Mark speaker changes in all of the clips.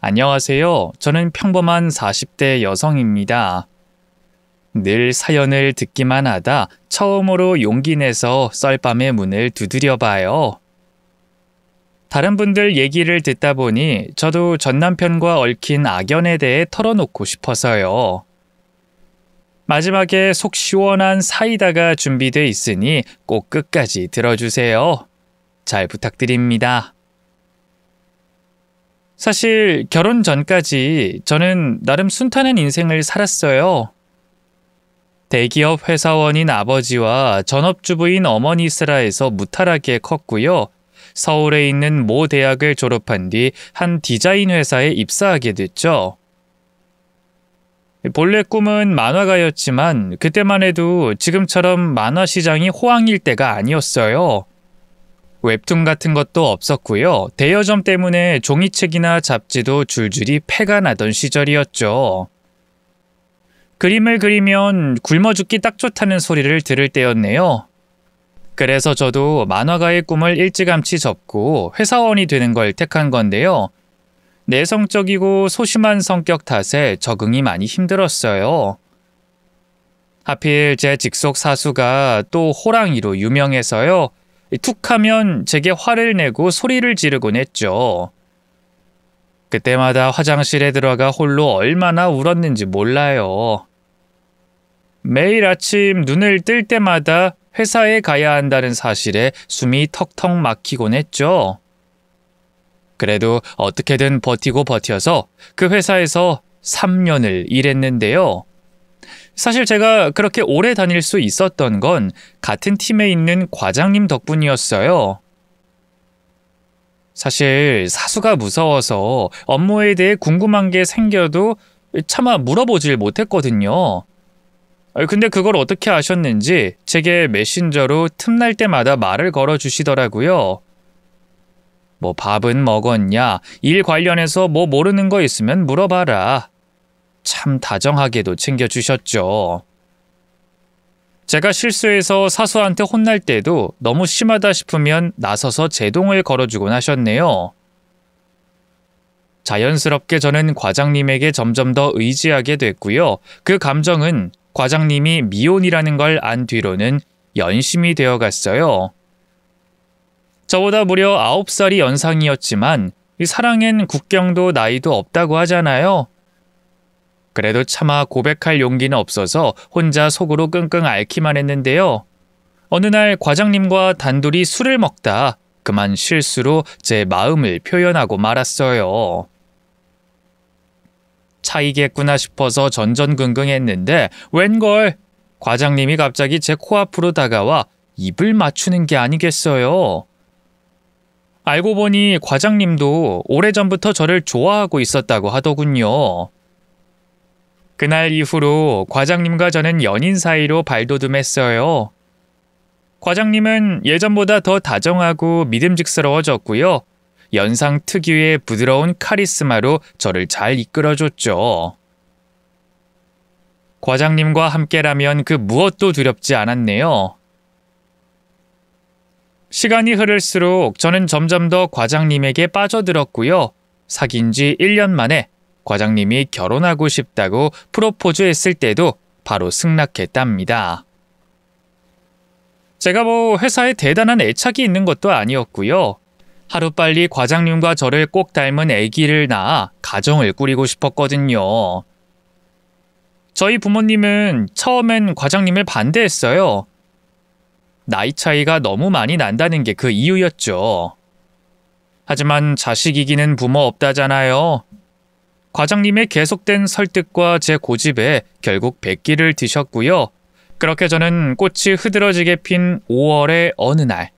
Speaker 1: 안녕하세요. 저는 평범한 40대 여성입니다. 늘 사연을 듣기만 하다 처음으로 용기 내서 썰밤의 문을 두드려 봐요. 다른 분들 얘기를 듣다 보니 저도 전 남편과 얽힌 악연에 대해 털어놓고 싶어서요. 마지막에 속 시원한 사이다가 준비돼 있으니 꼭 끝까지 들어주세요. 잘 부탁드립니다. 사실 결혼 전까지 저는 나름 순탄한 인생을 살았어요. 대기업 회사원인 아버지와 전업주부인 어머니스라에서 무탈하게 컸고요. 서울에 있는 모 대학을 졸업한 뒤 한 디자인 회사에 입사하게 됐죠. 본래 꿈은 만화가였지만 그때만 해도 지금처럼 만화 시장이 호황일 때가 아니었어요. 웹툰 같은 것도 없었고요. 대여점 때문에 종이책이나 잡지도 줄줄이 폐가 나던 시절이었죠. 그림을 그리면 굶어 죽기 딱 좋다는 소리를 들을 때였네요. 그래서 저도 만화가의 꿈을 일찌감치 접고 회사원이 되는 걸 택한 건데요. 내성적이고 소심한 성격 탓에 적응이 많이 힘들었어요. 하필 제 직속 사수가 또 호랑이로 유명해서요. 툭하면 제게 화를 내고 소리를 지르곤 했죠. 그때마다 화장실에 들어가 홀로 얼마나 울었는지 몰라요. 매일 아침 눈을 뜰 때마다 회사에 가야 한다는 사실에 숨이 턱턱 막히곤 했죠. 그래도 어떻게든 버티고 버텨서 그 회사에서 3년을 일했는데요. 사실 제가 그렇게 오래 다닐 수 있었던 건 같은 팀에 있는 과장님 덕분이었어요. 사실 사수가 무서워서 업무에 대해 궁금한 게 생겨도 차마 물어보질 못했거든요. 근데 그걸 어떻게 아셨는지 제게 메신저로 틈날 때마다 말을 걸어주시더라고요. 뭐 밥은 먹었냐, 일 관련해서 뭐 모르는 거 있으면 물어봐라. 참 다정하게도 챙겨주셨죠. 제가 실수해서 사수한테 혼날 때도 너무 심하다 싶으면 나서서 제동을 걸어주곤 하셨네요. 자연스럽게 저는 과장님에게 점점 더 의지하게 됐고요. 그 감정은 과장님이 미혼이라는 걸 안 뒤로는 연심이 되어 갔어요. 저보다 무려 9살이 연상이었지만 사랑엔 국경도 나이도 없다고 하잖아요. 그래도 차마 고백할 용기는 없어서 혼자 속으로 끙끙 앓기만 했는데요. 어느 날 과장님과 단둘이 술을 먹다 그만 실수로 제 마음을 표현하고 말았어요. 차이겠구나 싶어서 전전긍긍했는데 웬걸 과장님이 갑자기 제 코앞으로 다가와 입을 맞추는 게 아니겠어요. 알고 보니 과장님도 오래전부터 저를 좋아하고 있었다고 하더군요. 그날 이후로 과장님과 저는 연인 사이로 발돋움했어요. 과장님은 예전보다 더 다정하고 믿음직스러워졌고요. 연상 특유의 부드러운 카리스마로 저를 잘 이끌어줬죠. 과장님과 함께라면 그 무엇도 두렵지 않았네요. 시간이 흐를수록 저는 점점 더 과장님에게 빠져들었고요. 사귄 지 1년 만에 과장님이 결혼하고 싶다고 프로포즈했을 때도 바로 승낙했답니다. 제가 뭐 회사에 대단한 애착이 있는 것도 아니었고요. 하루빨리 과장님과 저를 꼭 닮은 아기를 낳아 가정을 꾸리고 싶었거든요. 저희 부모님은 처음엔 과장님을 반대했어요. 나이 차이가 너무 많이 난다는 게 그 이유였죠. 하지만 자식 이기는 부모 없다잖아요. 과장님의 계속된 설득과 제 고집에 결국 백기를 드셨고요. 그렇게 저는 꽃이 흐드러지게 핀 5월의 어느 날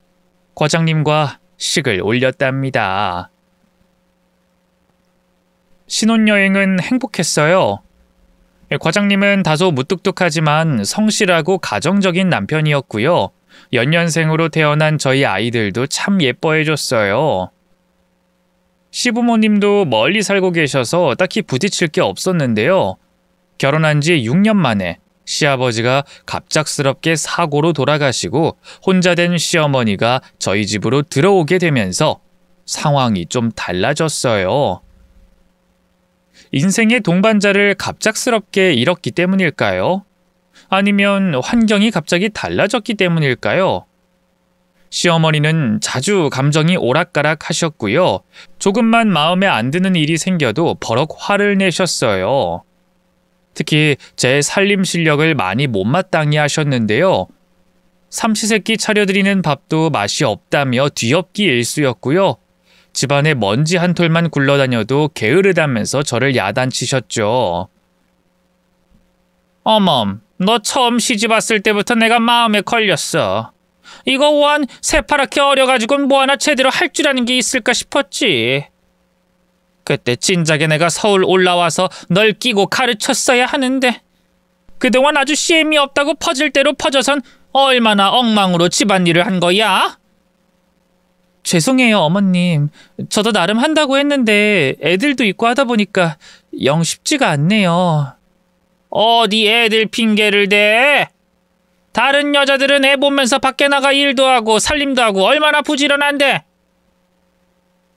Speaker 1: 과장님과 식을 올렸답니다. 신혼여행은 행복했어요. 과장님은 다소 무뚝뚝하지만 성실하고 가정적인 남편이었고요. 연년생으로 태어난 저희 아이들도 참 예뻐해줬어요. 시부모님도 멀리 살고 계셔서 딱히 부딪힐 게 없었는데요. 결혼한 지 6년 만에 시아버지가 갑작스럽게 사고로 돌아가시고 혼자 된 시어머니가 저희 집으로 들어오게 되면서 상황이 좀 달라졌어요. 인생의 동반자를 갑작스럽게 잃었기 때문일까요? 아니면 환경이 갑자기 달라졌기 때문일까요? 시어머니는 자주 감정이 오락가락 하셨고요. 조금만 마음에 안 드는 일이 생겨도 버럭 화를 내셨어요. 특히 제 살림 실력을 많이 못마땅히 하셨는데요. 삼시세끼 차려드리는 밥도 맛이 없다며 뒤엎기 일쑤였고요. 집안에 먼지 한 톨만 굴러다녀도 게으르다면서 저를 야단치셨죠. 어멈, 너 처음 시집 왔을 때부터 내가 마음에 걸렸어. 이거 원 새파랗게 어려가지고 뭐 하나 제대로 할 줄 아는 게 있을까 싶었지. 그때 진작에 내가 서울 올라와서 널 끼고 가르쳤어야 하는데 그동안 아주 쉼이 없다고 퍼질 대로 퍼져선 얼마나 엉망으로 집안일을 한 거야? 죄송해요, 어머님. 저도 나름 한다고 했는데 애들도 있고 하다 보니까 영 쉽지가 않네요. 어디 애들 핑계를 대? 다른 여자들은 애 보면서 밖에 나가 일도 하고 살림도 하고 얼마나 부지런한데.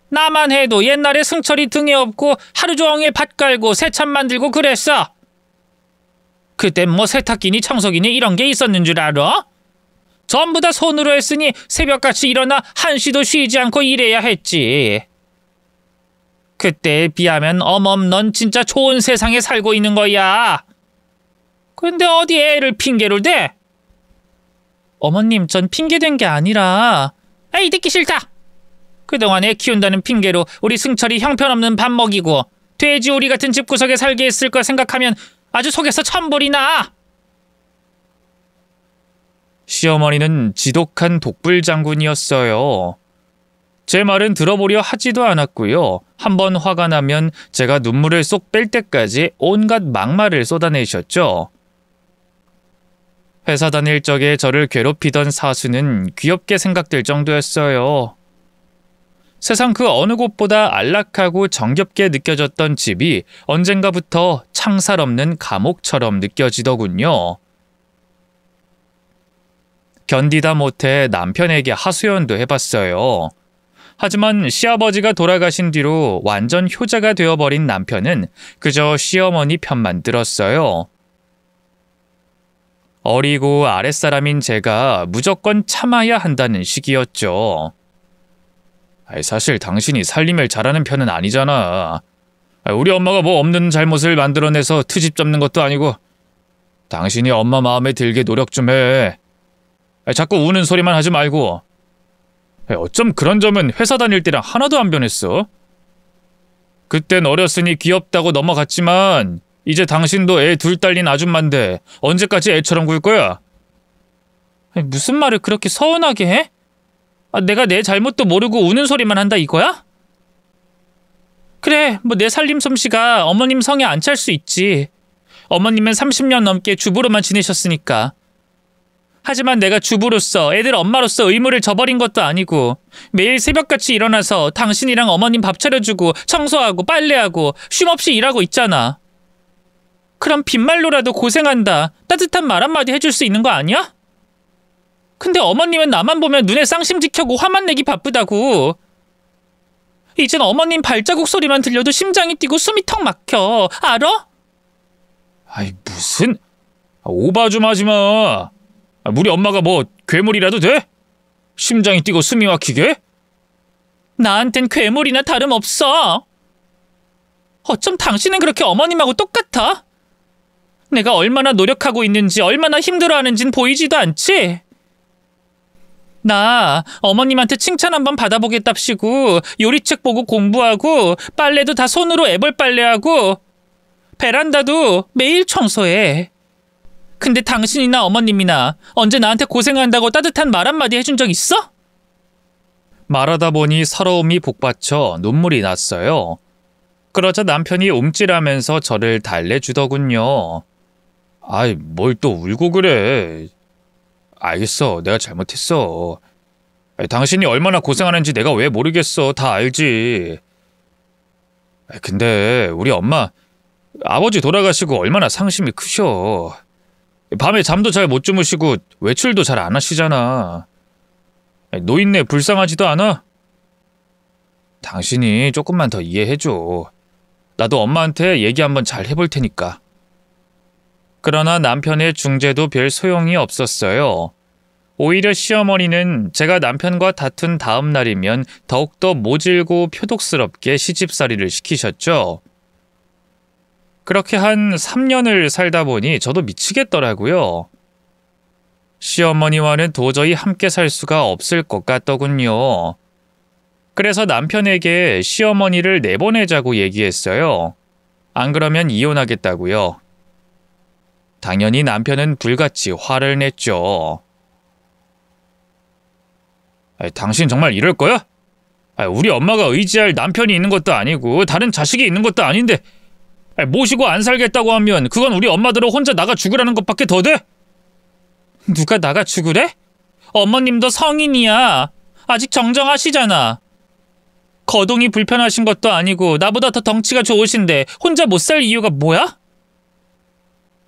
Speaker 1: 나만 해도 옛날에 승철이 등에 업고 하루 종일 밭 깔고 세찬 만들고 그랬어. 그땐 뭐 세탁기니 청소기니 이런 게 있었는 줄 알아? 전부 다 손으로 했으니 새벽같이 일어나 한시도 쉬지 않고 일해야 했지. 그때에 비하면 어멈 넌 진짜 좋은 세상에 살고 있는 거야. 근데 어디 애를 핑계를 대? 어머님, 전 핑계댄 게 아니라... 에이, 듣기 싫다. 그동안 애 키운다는 핑계로 우리 승철이 형편없는 밥 먹이고 돼지오리 같은 집구석에 살게 했을 거 생각하면 아주 속에서 천불이 나. 시어머니는 지독한 독불장군이었어요. 제 말은 들어보려 하지도 않았고요. 한번 화가 나면 제가 눈물을 쏙 뺄 때까지 온갖 막말을 쏟아내셨죠. 회사 다닐 적에 저를 괴롭히던 사수는 귀엽게 생각될 정도였어요. 세상 그 어느 곳보다 안락하고 정겹게 느껴졌던 집이 언젠가부터 창살 없는 감옥처럼 느껴지더군요. 견디다 못해 남편에게 하소연도 해봤어요. 하지만 시아버지가 돌아가신 뒤로 완전 효자가 되어버린 남편은 그저 시어머니 편만 들었어요. 어리고 아랫사람인 제가 무조건 참아야 한다는 식이었죠. 사실 당신이 살림을 잘하는 편은 아니잖아. 우리 엄마가 뭐 없는 잘못을 만들어내서 트집 잡는 것도 아니고 당신이 엄마 마음에 들게 노력 좀 해. 자꾸 우는 소리만 하지 말고. 어쩜 그런 점은 회사 다닐 때랑 하나도 안 변했어. 그땐 어렸으니 귀엽다고 넘어갔지만 이제 당신도 애 둘 딸린 아줌마인데 언제까지 애처럼 굴 거야? 무슨 말을 그렇게 서운하게 해? 내가 내 잘못도 모르고 우는 소리만 한다 이거야? 그래, 뭐 내 살림 솜씨가 어머님 성에 안 찰 수 있지. 어머님은 30년 넘게 주부로만 지내셨으니까. 하지만 내가 주부로서 애들 엄마로서 의무를 저버린 것도 아니고 매일 새벽같이 일어나서 당신이랑 어머님 밥 차려주고 청소하고 빨래하고 쉼없이 일하고 있잖아. 그럼 빈말로라도 고생한다, 따뜻한 말 한마디 해줄 수 있는 거 아니야? 근데 어머님은 나만 보면 눈에 쌍심 지켜고 화만 내기 바쁘다고. 이젠 어머님 발자국 소리만 들려도 심장이 뛰고 숨이 턱 막혀. 알아?
Speaker 2: 아이 무슨... 오바 좀 하지 마. 우리 엄마가 뭐 괴물이라도 돼? 심장이 뛰고 숨이 막히게?
Speaker 1: 나한텐 괴물이나 다름없어. 어쩜 당신은 그렇게 어머님하고 똑같아? 내가 얼마나 노력하고 있는지 얼마나 힘들어하는진 보이지도 않지? 나 어머님한테 칭찬 한번 받아보겠답시고 요리책 보고 공부하고 빨래도 다 손으로 애벌 빨래하고 베란다도 매일 청소해. 근데 당신이나 어머님이나 언제 나한테 고생한다고 따뜻한 말 한마디 해준 적 있어? 말하다 보니 서러움이 복받쳐 눈물이 났어요. 그러자 남편이 움찔하면서 저를 달래주더군요.
Speaker 2: 아이 뭘 또 울고 그래. 알겠어, 내가 잘못했어. 당신이 얼마나 고생하는지 내가 왜 모르겠어. 다 알지. 근데 우리 엄마, 아버지 돌아가시고 얼마나 상심이 크셔. 밤에 잠도 잘 못 주무시고 외출도 잘 안 하시잖아. 노인네 불쌍하지도 않아? 당신이 조금만 더 이해해줘. 나도 엄마한테 얘기 한번 잘 해볼 테니까.
Speaker 1: 그러나 남편의 중재도 별 소용이 없었어요. 오히려 시어머니는 제가 남편과 다툰 다음 날이면 더욱더 모질고 표독스럽게 시집살이를 시키셨죠. 그렇게 한 3년을 살다 보니 저도 미치겠더라고요. 시어머니와는 도저히 함께 살 수가 없을 것 같더군요. 그래서 남편에게 시어머니를 내보내자고 얘기했어요. 안 그러면 이혼하겠다고요. 당연히 남편은 불같이 화를 냈죠.
Speaker 2: 당신 정말 이럴 거야? 우리 엄마가 의지할 남편이 있는 것도 아니고 다른 자식이 있는 것도 아닌데 모시고 안 살겠다고 하면 그건 우리 엄마들은 혼자 나가 죽으라는 것밖에 더 돼?
Speaker 1: 누가 나가 죽으래? 어머님도 성인이야. 아직 정정하시잖아. 거동이 불편하신 것도 아니고 나보다 더 덩치가 좋으신데 혼자 못 살 이유가 뭐야?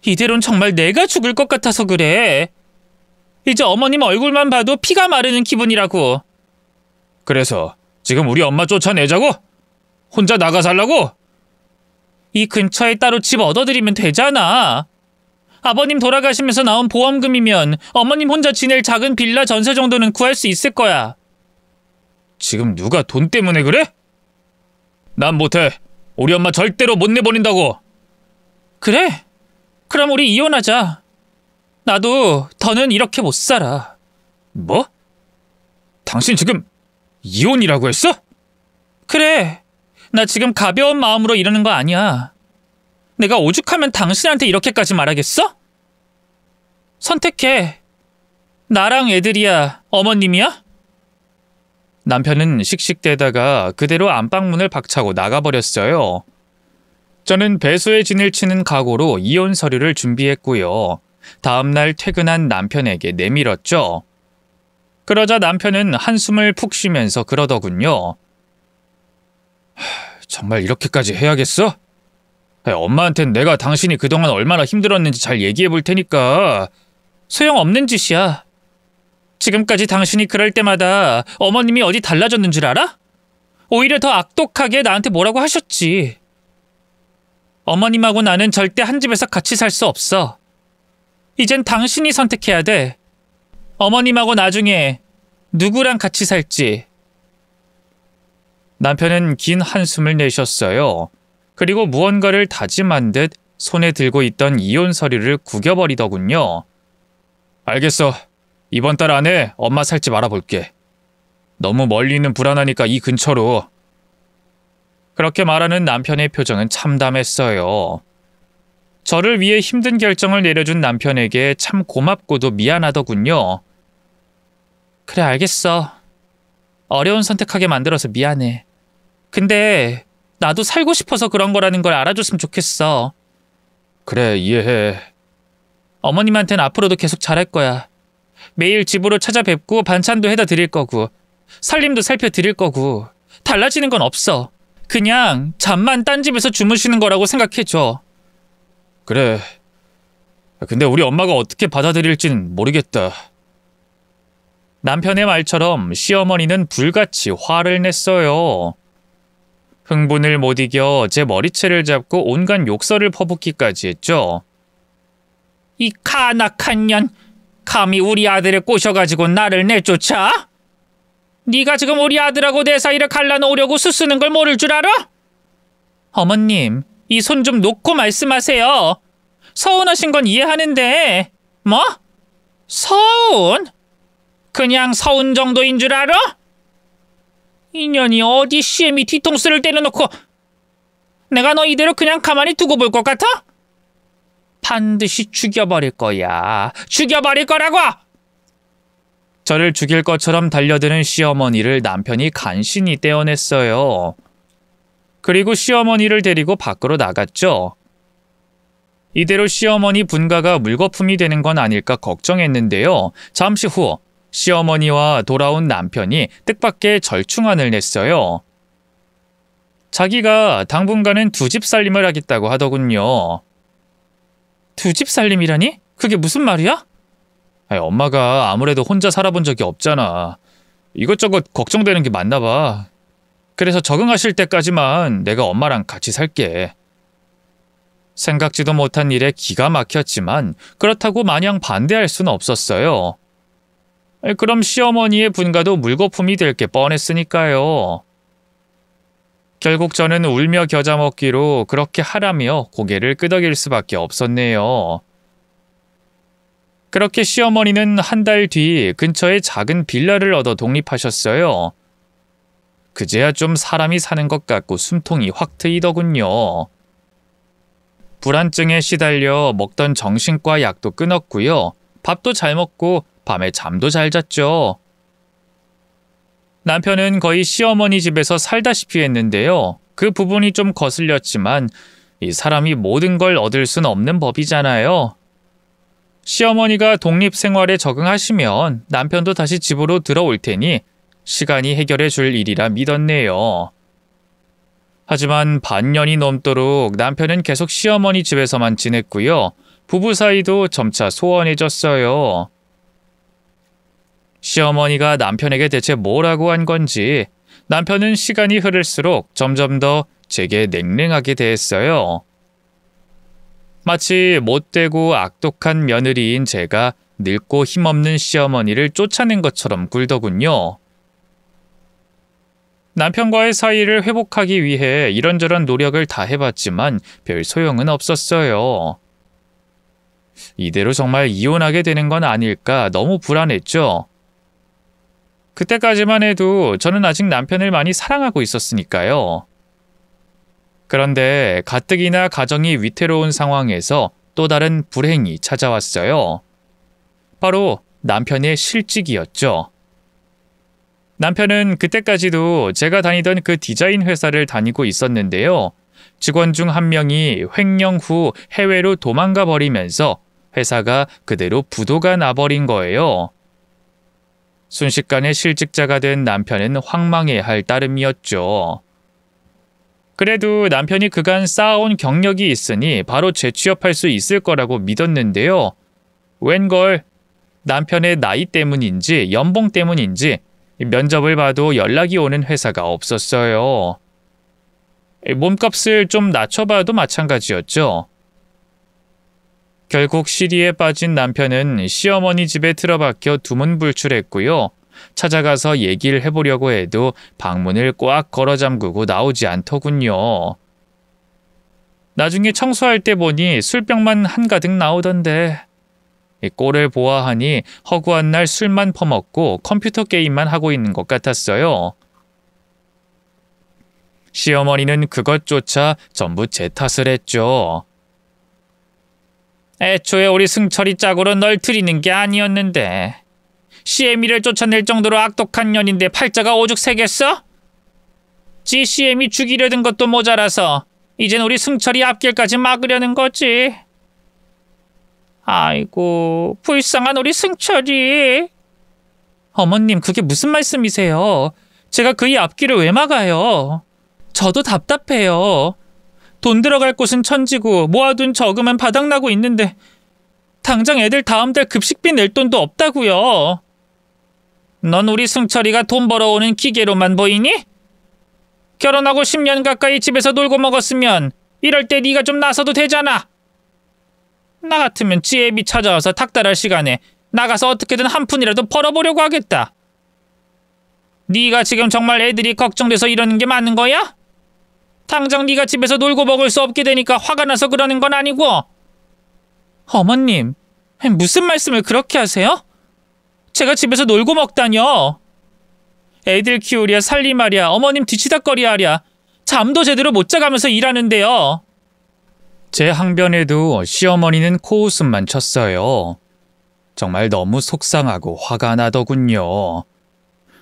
Speaker 1: 이대로는 정말 내가 죽을 것 같아서 그래. 이제 어머님 얼굴만 봐도 피가 마르는 기분이라고.
Speaker 2: 그래서 지금 우리 엄마 쫓아내자고? 혼자 나가 살라고?
Speaker 1: 이 근처에 따로 집 얻어드리면 되잖아. 아버님 돌아가시면서 나온 보험금이면 어머님 혼자 지낼 작은 빌라 전세 정도는 구할 수 있을 거야.
Speaker 2: 지금 누가 돈 때문에 그래? 난 못해. 우리 엄마 절대로 못 내보낸다고.
Speaker 1: 그래? 그럼 우리 이혼하자. 나도 더는 이렇게 못 살아.
Speaker 2: 뭐? 당신 지금 이혼이라고 했어?
Speaker 1: 그래. 나 지금 가벼운 마음으로 이러는 거 아니야. 내가 오죽하면 당신한테 이렇게까지 말하겠어? 선택해. 나랑 애들이야, 어머님이야? 남편은 씩씩대다가 그대로 안방문을 박차고 나가버렸어요. 저는 배수의 진을 치는 각오로 이혼 서류를 준비했고요. 다음날 퇴근한 남편에게 내밀었죠. 그러자 남편은 한숨을 푹 쉬면서 그러더군요.
Speaker 2: 정말 이렇게까지 해야겠어? 엄마한텐 내가 당신이 그동안 얼마나 힘들었는지 잘 얘기해 볼 테니까.
Speaker 1: 소용없는 짓이야. 지금까지 당신이 그럴 때마다 어머님이 어디 달라졌는 줄 알아? 오히려 더 악독하게 나한테 뭐라고 하셨지. 어머님하고 나는 절대 한 집에서 같이 살 수 없어. 이젠 당신이 선택해야 돼. 어머님하고 나중에 누구랑 같이 살지. 남편은 긴 한숨을 내셨어요. 그리고 무언가를 다짐한 듯 손에 들고 있던 이혼 서류를 구겨버리더군요.
Speaker 2: 알겠어. 이번 달 안에 엄마 살집 알아볼게. 너무 멀리 있는 불안하니까 이 근처로.
Speaker 1: 그렇게 말하는 남편의 표정은 참담했어요. 저를 위해 힘든 결정을 내려준 남편에게 참 고맙고도 미안하더군요. 그래, 알겠어. 어려운 선택하게 만들어서 미안해. 근데 나도 살고 싶어서 그런 거라는 걸 알아줬으면 좋겠어.
Speaker 2: 그래, 이해해.
Speaker 1: 어머님한텐 앞으로도 계속 잘할 거야. 매일 집으로 찾아뵙고 반찬도 해다 드릴 거고 살림도 살펴드릴 거고 달라지는 건 없어. 그냥 잠만 딴 집에서 주무시는 거라고 생각해줘.
Speaker 2: 그래. 근데 우리 엄마가 어떻게 받아들일진 모르겠다.
Speaker 1: 남편의 말처럼 시어머니는 불같이 화를 냈어요. 흥분을 못 이겨 제 머리채를 잡고 온갖 욕설을 퍼붓기까지 했죠. 이 카나칸 년, 감히 우리 아들을 꼬셔가지고 나를 내쫓아? 네가 지금 우리 아들하고 내 사이를 갈라놓으려고 수쓰는 걸 모를 줄 알아? 어머님, 이 손 좀 놓고 말씀하세요. 서운하신 건 이해하는데 뭐? 서운? 그냥 서운 정도인 줄 알아? 인연이 어디 시애미 뒤통수를 때려놓고 내가 너 이대로 그냥 가만히 두고 볼 것 같아? 반드시 죽여버릴 거야. 죽여버릴 거라고! 저를 죽일 것처럼 달려드는 시어머니를 남편이 간신히 떼어냈어요. 그리고 시어머니를 데리고 밖으로 나갔죠. 이대로 시어머니 분가가 물거품이 되는 건 아닐까 걱정했는데요. 잠시 후 시어머니와 돌아온 남편이 뜻밖의 절충안을 냈어요. 자기가 당분간은 두 집 살림을 하겠다고 하더군요. 두 집 살림이라니? 그게 무슨 말이야?
Speaker 2: 엄마가 아무래도 혼자 살아본 적이 없잖아. 이것저것 걱정되는 게 많나 봐. 그래서 적응하실 때까지만 내가 엄마랑 같이 살게. 생각지도 못한 일에 기가 막혔지만 그렇다고 마냥 반대할 수는 없었어요. 그럼 시어머니의 분가도 물거품이 될 게 뻔했으니까요. 결국 저는 울며 겨자 먹기로 그렇게 하라며 고개를 끄덕일 수밖에 없었네요. 그렇게 시어머니는 한 달 뒤 근처에 작은 빌라를 얻어 독립하셨어요. 그제야 좀 사람이 사는 것 같고 숨통이 확 트이더군요. 불안증에 시달려 먹던 정신과 약도 끊었고요. 밥도 잘 먹고 밤에 잠도 잘 잤죠. 남편은 거의 시어머니 집에서 살다시피 했는데요. 그 부분이 좀 거슬렸지만 이 사람이 모든 걸 얻을 순 없는 법이잖아요. 시어머니가 독립 생활에 적응하시면 남편도 다시 집으로 들어올 테니 시간이 해결해 줄 일이라 믿었네요. 하지만 반년이 넘도록 남편은 계속 시어머니 집에서만 지냈고요. 부부 사이도 점차 소원해졌어요. 시어머니가 남편에게 대체 뭐라고 한 건지 남편은 시간이 흐를수록 점점 더 제게 냉랭하게 대했어요. 마치 못되고 악독한 며느리인 제가 늙고 힘없는 시어머니를 쫓아낸 것처럼 굴더군요. 남편과의 사이를 회복하기 위해 이런저런 노력을 다 해봤지만 별 소용은 없었어요. 이대로 정말 이혼하게 되는 건 아닐까 너무 불안했죠. 그때까지만 해도 저는 아직 남편을 많이 사랑하고 있었으니까요. 그런데 가뜩이나 가정이 위태로운 상황에서 또 다른 불행이 찾아왔어요. 바로 남편의 실직이었죠. 남편은 그때까지도 제가 다니던 그 디자인 회사를 다니고 있었는데요. 직원 중 한 명이 횡령 후 해외로 도망가 버리면서 회사가 그대로 부도가 나버린 거예요. 순식간에 실직자가 된 남편은 황망해할 따름이었죠. 그래도 남편이 그간 쌓아온 경력이 있으니 바로 재취업할 수 있을 거라고 믿었는데요. 웬걸 남편의 나이 때문인지 연봉 때문인지 면접을 봐도 연락이 오는 회사가 없었어요. 몸값을 좀 낮춰봐도 마찬가지였죠. 결국 시리에 빠진 남편은 시어머니 집에 틀어박혀 두문불출했고요. 찾아가서 얘기를 해보려고 해도 방문을 꽉 걸어 잠그고 나오지 않더군요. 나중에 청소할 때 보니 술병만 한가득 나오던데 이 꼴을 보아하니 허구한 날 술만 퍼먹고 컴퓨터 게임만 하고 있는 것 같았어요. 시어머니는 그것조차 전부 제 탓을 했죠. 애초에 우리 승철이 짝으로 널 들이는 게 아니었는데 CM이를 쫓아낼 정도로 악독한 년인데 팔자가 오죽 세겠어? 지 CM이 죽이려던 것도 모자라서 이젠 우리 승철이 앞길까지 막으려는 거지. 아이고 불쌍한 우리 승철이. 어머님 그게 무슨 말씀이세요? 제가 그의 앞길을 왜 막아요? 저도 답답해요. 돈 들어갈 곳은 천지고 모아둔 저금은 바닥나고 있는데 당장 애들 다음 달 급식비 낼 돈도 없다고요. 넌 우리 승철이가 돈 벌어오는 기계로만 보이니? 결혼하고 10년 가까이 집에서 놀고 먹었으면 이럴 때 네가 좀 나서도 되잖아. 나 같으면 지혜비 찾아와서 닥달할 시간에 나가서 어떻게든 한 푼이라도 벌어보려고 하겠다. 네가 지금 정말 애들이 걱정돼서 이러는 게 맞는 거야? 당장 네가 집에서 놀고 먹을 수 없게 되니까 화가 나서 그러는 건 아니고. 어머님, 무슨 말씀을 그렇게 하세요? 제가 집에서 놀고 먹다뇨. 애들 키우랴 살림하랴 어머님 뒤치다꺼리 하랴 잠도 제대로 못 자가면서 일하는데요. 제 항변에도 시어머니는 코웃음만 쳤어요. 정말 너무 속상하고 화가 나더군요.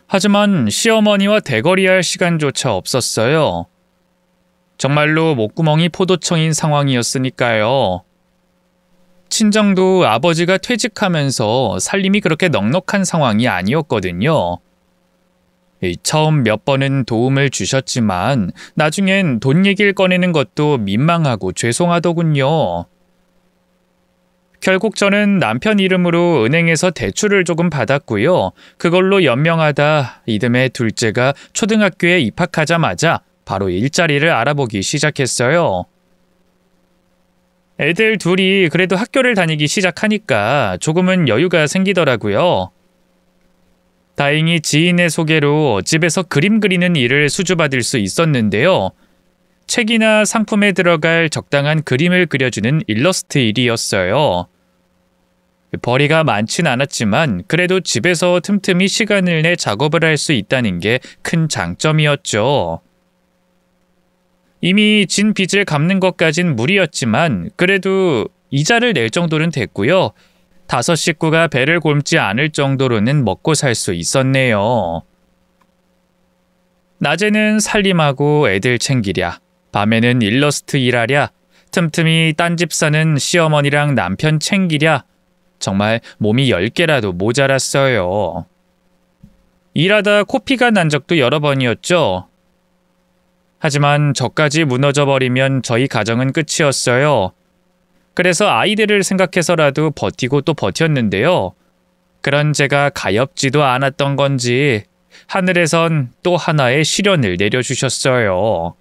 Speaker 2: 하지만 시어머니와 대거리할 시간조차 없었어요. 정말로 목구멍이 포도청인 상황이었으니까요. 친정도 아버지가 퇴직하면서 살림이 그렇게 넉넉한 상황이 아니었거든요. 처음 몇 번은 도움을 주셨지만 나중엔 돈 얘기를 꺼내는 것도 민망하고 죄송하더군요.
Speaker 1: 결국 저는 남편 이름으로 은행에서 대출을 조금 받았고요. 그걸로 연명하다 이듬해 둘째가 초등학교에 입학하자마자 바로 일자리를 알아보기 시작했어요. 애들 둘이 그래도 학교를 다니기 시작하니까 조금은 여유가 생기더라고요. 다행히 지인의 소개로 집에서 그림 그리는 일을 수주받을 수 있었는데요. 책이나 상품에 들어갈 적당한 그림을 그려주는 일러스트 일이었어요. 벌이가 많진 않았지만 그래도 집에서 틈틈이 시간을 내 작업을 할 수 있다는 게 큰 장점이었죠. 이미 진 빚을 갚는 것까진 무리였지만 그래도 이자를 낼 정도는 됐고요. 5 식구가 배를 곪지 않을 정도로는 먹고 살 수 있었네요. 낮에는 살림하고 애들 챙기랴, 밤에는 일러스트 일하랴, 틈틈이 딴 집 사는 시어머니랑 남편 챙기랴, 정말 몸이 10개라도 모자랐어요. 일하다 코피가 난 적도 여러 번이었죠. 하지만 저까지 무너져버리면 저희 가정은 끝이었어요. 그래서 아이들을 생각해서라도 버티고 또 버텼는데요. 그런 제가 가엾지도 않았던 건지 하늘에선 또 하나의 시련을 내려주셨어요.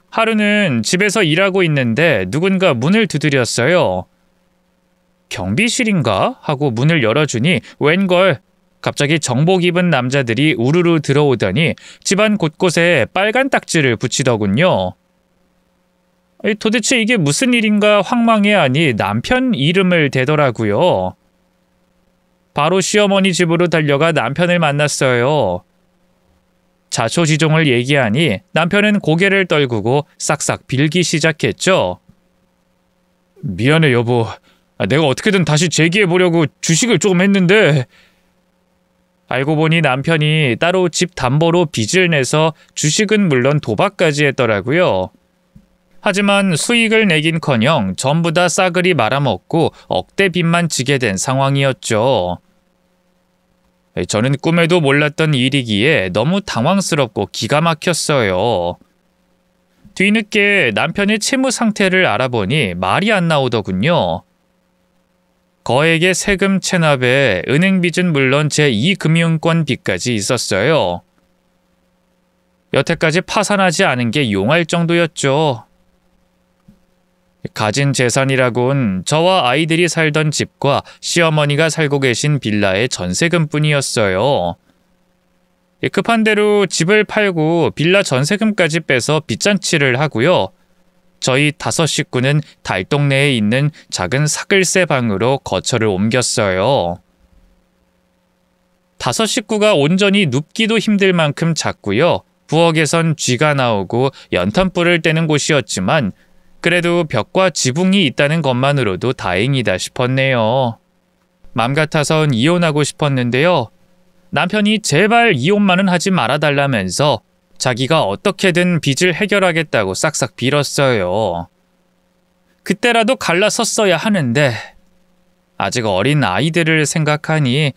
Speaker 1: 하루는 집에서 일하고 있는데 누군가 문을 두드렸어요. 경비실인가? 하고 문을 열어주니 웬걸 갑자기 정복 입은 남자들이 우르르 들어오더니 집안 곳곳에 빨간 딱지를 붙이더군요. 도대체 이게 무슨 일인가 황망해하니 남편 이름을 대더라고요. 바로 시어머니 집으로 달려가 남편을 만났어요. 자초지종을 얘기하니 남편은 고개를 떨구고 싹싹 빌기 시작했죠. 미안해 여보. 내가 어떻게든 다시 재기해보려고 주식을 조금 했는데. 알고 보니 남편이 따로 집 담보로 빚을 내서 주식은 물론 도박까지 했더라고요. 하지만 수익을 내긴커녕 전부 다 싸그리 말아먹고 억대 빚만 지게 된 상황이었죠. 저는 꿈에도 몰랐던 일이기에 너무 당황스럽고 기가 막혔어요. 뒤늦게 남편의 채무 상태를 알아보니 말이 안 나오더군요. 거액의 세금 체납에 은행 빚은 물론 제2금융권 빚까지 있었어요. 여태까지 파산하지 않은 게 용할 정도였죠. 가진 재산이라곤 저와 아이들이 살던 집과 시어머니가 살고 계신 빌라의 전세금뿐이었어요. 급한 대로 집을 팔고 빌라 전세금까지 빼서 빚잔치를 하고요. 저희 5 식구는 달동네에 있는 작은 사글세 방으로 거처를 옮겼어요. 5 식구가 온전히 눕기도 힘들 만큼 작고요. 부엌에선 쥐가 나오고 연탄불을 떼는 곳이었지만 그래도 벽과 지붕이 있다는 것만으로도 다행이다 싶었네요. 맘 같아선 이혼하고 싶었는데요. 남편이 제발 이혼만은 하지 말아달라면서 자기가 어떻게든 빚을 해결하겠다고 싹싹 빌었어요. 그때라도 갈라섰어야 하는데 아직 어린 아이들을 생각하니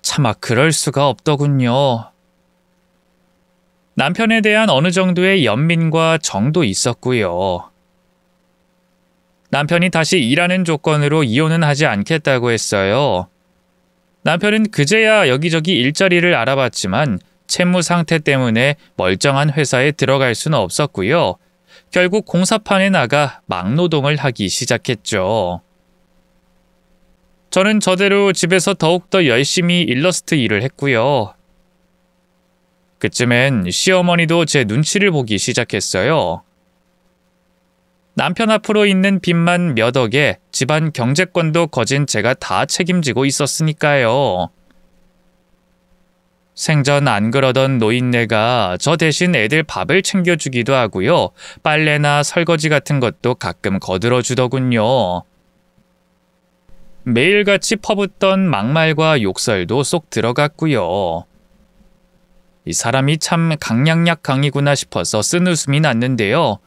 Speaker 1: 차마 그럴 수가 없더군요. 남편에 대한 어느 정도의 연민과 정도 있었고요. 남편이 다시 일하는 조건으로 이혼은 하지 않겠다고 했어요. 남편은 그제야 여기저기 일자리를 알아봤지만 채무 상태 때문에 멀쩡한 회사에 들어갈 수는 없었고요. 결국 공사판에 나가 막노동을 하기 시작했죠. 저는 저대로 집에서 더욱더 열심히 일러스트 일을 했고요. 그쯤엔 시어머니도 제 눈치를 보기 시작했어요. 남편 앞으로 있는 빚만 몇 억에 집안 경제권도 거진 제가 다 책임지고 있었으니까요. 생전 안 그러던 노인네가 저 대신 애들 밥을 챙겨주기도 하고요. 빨래나 설거지 같은 것도 가끔 거들어주더군요. 매일같이 퍼붓던 막말과 욕설도 쏙 들어갔고요. 이 사람이 참 강약약강이구나 싶어서 쓴웃음이 났는데요.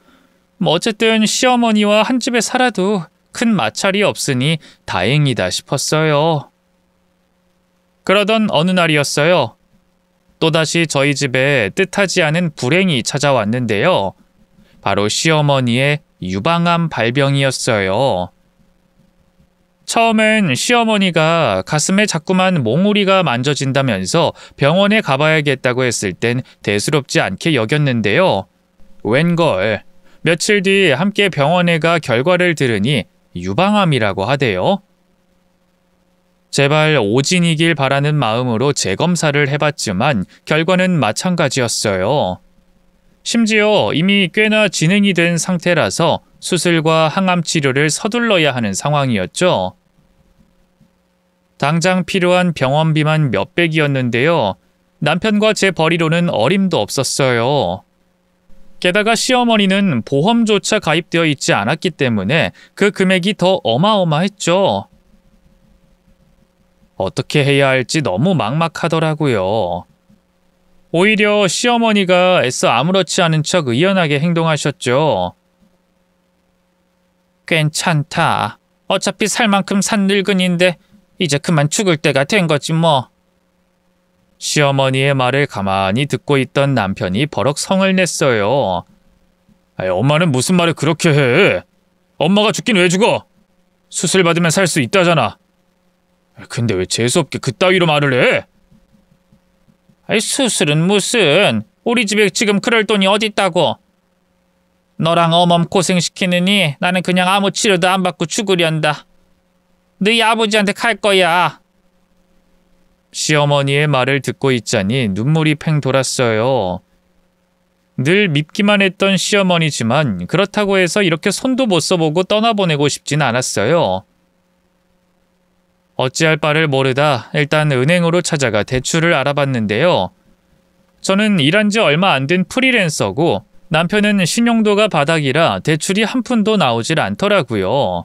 Speaker 1: 어쨌든 시어머니와 한 집에 살아도 큰 마찰이 없으니 다행이다 싶었어요. 그러던 어느 날이었어요. 또다시 저희 집에 뜻하지 않은 불행이 찾아왔는데요. 바로 시어머니의 유방암 발병이었어요. 처음엔 시어머니가 가슴에 자꾸만 몽우리가 만져진다면서 병원에 가봐야겠다고 했을 땐 대수롭지 않게 여겼는데요. 웬걸, 며칠 뒤 함께 병원에 가 결과를 들으니 유방암이라고 하대요. 제발 오진이길 바라는 마음으로 재검사를 해봤지만 결과는 마찬가지였어요. 심지어 이미 꽤나 진행이 된 상태라서 수술과 항암 치료를 서둘러야 하는 상황이었죠. 당장 필요한 병원비만 몇백이었는데요. 남편과 제 벌이로는 어림도 없었어요. 게다가 시어머니는 보험조차 가입되어 있지 않았기 때문에 그 금액이 더 어마어마했죠. 어떻게 해야 할지 너무 막막하더라고요. 오히려 시어머니가 애써 아무렇지 않은 척 의연하게 행동하셨죠. 괜찮다. 어차피 살 만큼 산 늙은인데 이제 그만 죽을 때가 된 거지 뭐. 시어머니의 말을 가만히 듣고 있던 남편이 버럭 성을 냈어요. 엄마는 무슨 말을 그렇게 해? 엄마가 죽긴 왜 죽어? 수술 받으면 살 수 있다잖아. 근데 왜 재수없게 그따위로 말을 해? 수술은 무슨. 우리 집에 지금 그럴 돈이 어딨다고. 너랑 어멈 고생시키느니 나는 그냥 아무 치료도 안 받고 죽으련다. 너희 아버지한테 갈 거야. 시어머니의 말을 듣고 있자니 눈물이 팽 돌았어요. 늘 밉기만 했던 시어머니지만 그렇다고 해서 이렇게 손도 못 써보고 떠나보내고 싶진 않았어요. 어찌할 바를 모르다 일단 은행으로 찾아가 대출을 알아봤는데요. 저는 일한 지 얼마 안 된 프리랜서고 남편은 신용도가 바닥이라 대출이 한 푼도 나오질 않더라고요.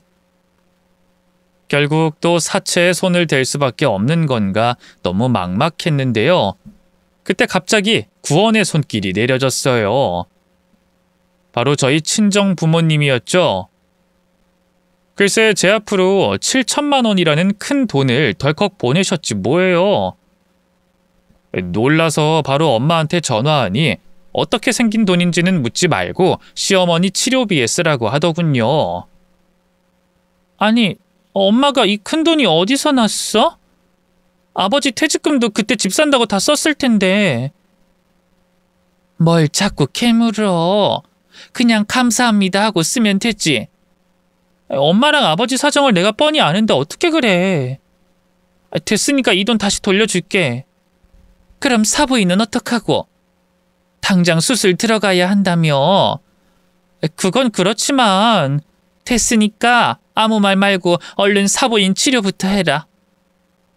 Speaker 1: 결국 또 사채에 손을 댈 수밖에 없는 건가 너무 막막했는데요. 그때 갑자기 구원의 손길이 내려졌어요. 바로 저희 친정 부모님이었죠. 글쎄 제 앞으로 7천만 원이라는 큰 돈을 덜컥 보내셨지 뭐예요. 놀라서 바로 엄마한테 전화하니 어떻게 생긴 돈인지는 묻지 말고 시어머니 치료비에 쓰라고 하더군요. 아니, 엄마가 이 큰 돈이 어디서 났어? 아버지 퇴직금도 그때 집 산다고 다 썼을 텐데. 뭘 자꾸 캐물어. 그냥 감사합니다 하고 쓰면 되지. 엄마랑 아버지 사정을 내가 뻔히 아는데 어떻게 그래. 됐으니까 이 돈 다시 돌려줄게. 그럼 사부인은 어떡하고? 당장 수술 들어가야 한다며. 그건 그렇지만 됐으니까 아무 말 말고 얼른 사부인 치료부터 해라.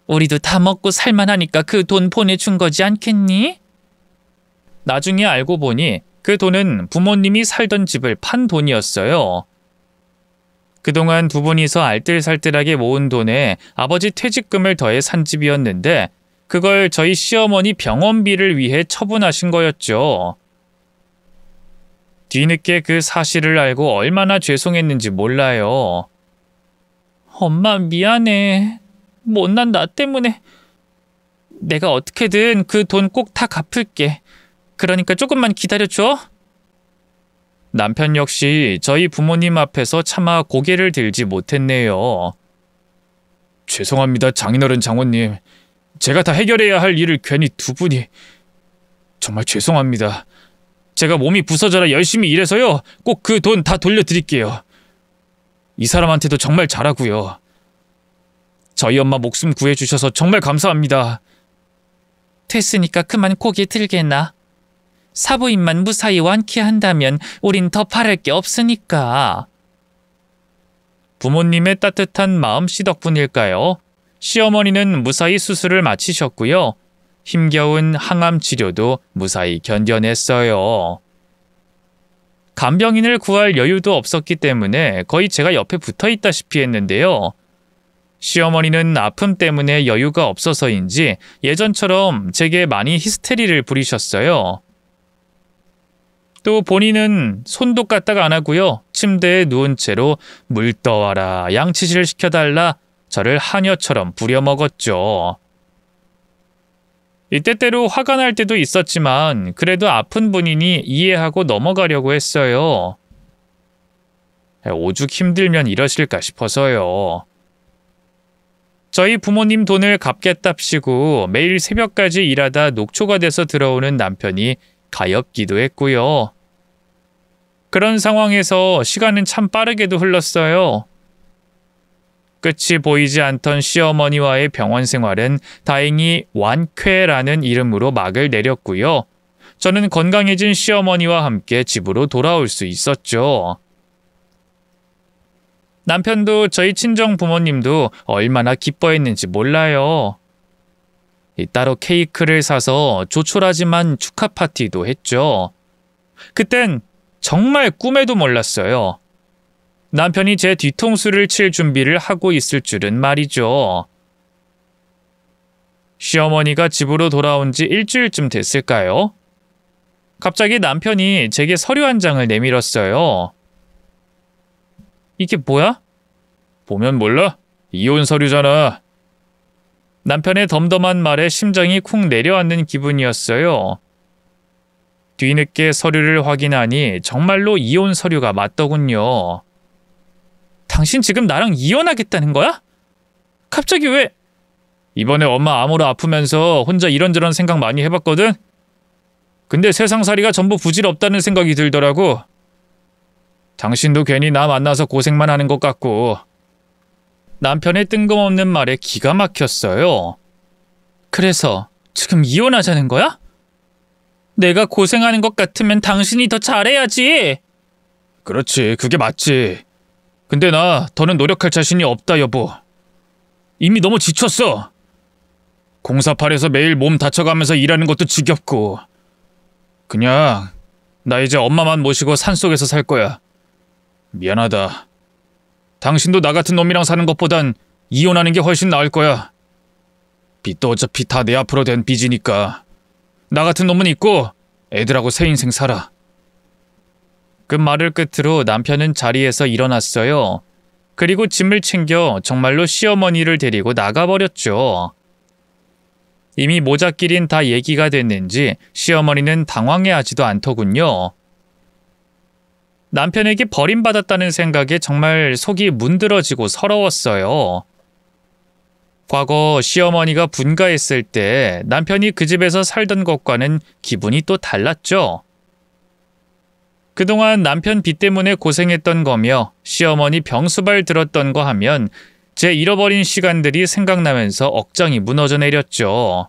Speaker 1: 우리도 다 먹고 살만하니까 그 돈 보내준 거지 않겠니? 나중에 알고 보니 그 돈은 부모님이 살던 집을 판 돈이었어요. 그동안 두 분이서 알뜰살뜰하게 모은 돈에 아버지 퇴직금을 더해 산 집이었는데 그걸 저희 시어머니 병원비를 위해 처분하신 거였죠. 뒤늦게 그 사실을 알고 얼마나 죄송했는지 몰라요. 엄마 미안해. 못난 나 때문에. 내가 어떻게든 그 돈 꼭 다 갚을게. 그러니까 조금만 기다려줘. 남편 역시 저희 부모님 앞에서 차마 고개를 들지 못했네요. 죄송합니다, 장인어른 장모님. 제가 다 해결해야 할 일을 괜히 두 분이. 정말 죄송합니다. 제가 몸이 부서져라 열심히 일해서요. 꼭 그 돈 다 돌려드릴게요. 이 사람한테도 정말 잘하고요. 저희 엄마 목숨 구해주셔서 정말 감사합니다. 됐으니까 그만 고개 들게나. 사부인만 무사히 완쾌한다면 우린 더 바랄 게 없으니까. 부모님의 따뜻한 마음씨 덕분일까요? 시어머니는 무사히 수술을 마치셨고요. 힘겨운 항암 치료도 무사히 견뎌냈어요. 간병인을 구할 여유도 없었기 때문에 거의 제가 옆에 붙어 있다시피 했는데요. 시어머니는 아픔 때문에 여유가 없어서인지 예전처럼 제게 많이 히스테리를 부리셨어요. 또 본인은 손도 까딱 안 하고요. 침대에 누운 채로 물 떠와라, 양치질 시켜달라 저를 하녀처럼 부려먹었죠. 이때때로 화가 날 때도 있었지만 그래도 아픈 분이니 이해하고 넘어가려고 했어요. 오죽 힘들면 이러실까 싶어서요. 저희 부모님 돈을 갚겠답시고 매일 새벽까지 일하다 녹초가 돼서 들어오는 남편이 가엾기도 했고요. 그런 상황에서 시간은 참 빠르게도 흘렀어요. 끝이 보이지 않던 시어머니와의 병원 생활은 다행히 완쾌라는 이름으로 막을 내렸고요. 저는 건강해진 시어머니와 함께 집으로 돌아올 수 있었죠. 남편도 저희 친정 부모님도 얼마나 기뻐했는지 몰라요. 따로 케이크를 사서 조촐하지만 축하 파티도 했죠. 그땐 정말 꿈에도 몰랐어요. 남편이 제 뒤통수를 칠 준비를 하고 있을 줄은 말이죠. 시어머니가 집으로 돌아온 지 일주일쯤 됐을까요? 갑자기 남편이 제게 서류 한 장을 내밀었어요. 이게 뭐야?
Speaker 2: 보면 몰라? 이혼 서류잖아.
Speaker 1: 남편의 덤덤한 말에 심장이 쿵 내려앉는 기분이었어요. 뒤늦게 서류를 확인하니 정말로 이혼 서류가 맞더군요. 당신 지금 나랑 이혼하겠다는 거야? 갑자기 왜?
Speaker 2: 이번에 엄마 암으로 아프면서 혼자 이런저런 생각 많이 해봤거든? 근데 세상살이가 전부 부질없다는 생각이 들더라고. 당신도 괜히 나 만나서 고생만 하는 것 같고.
Speaker 1: 남편의 뜬금없는 말에 기가 막혔어요. 그래서 지금 이혼하자는 거야? 내가 고생하는 것 같으면 당신이 더 잘해야지.
Speaker 2: 그렇지, 그게 맞지. 근데 나 더는 노력할 자신이 없다, 여보. 이미 너무 지쳤어. 공사팔에서 매일 몸 다쳐가면서 일하는 것도 지겹고. 그냥 나 이제 엄마만 모시고 산속에서 살 거야. 미안하다. 당신도 나 같은 놈이랑 사는 것보단 이혼하는 게 훨씬 나을 거야. 빚도 어차피 다 내 앞으로 된 빚이니까. 나 같은 놈은 있고 애들하고 새 인생 살아.
Speaker 1: 그 말을 끝으로 남편은 자리에서 일어났어요. 그리고 짐을 챙겨 정말로 시어머니를 데리고 나가버렸죠. 이미 모자끼린 다 얘기가 됐는지 시어머니는 당황해하지도 않더군요. 남편에게 버림받았다는 생각에 정말 속이 문드러지고 서러웠어요. 과거 시어머니가 분가했을 때 남편이 그 집에서 살던 것과는 기분이 또 달랐죠. 그동안 남편 빚 때문에 고생했던 거며 시어머니 병수발 들었던 거 하면 제 잃어버린 시간들이 생각나면서 억장이 무너져 내렸죠.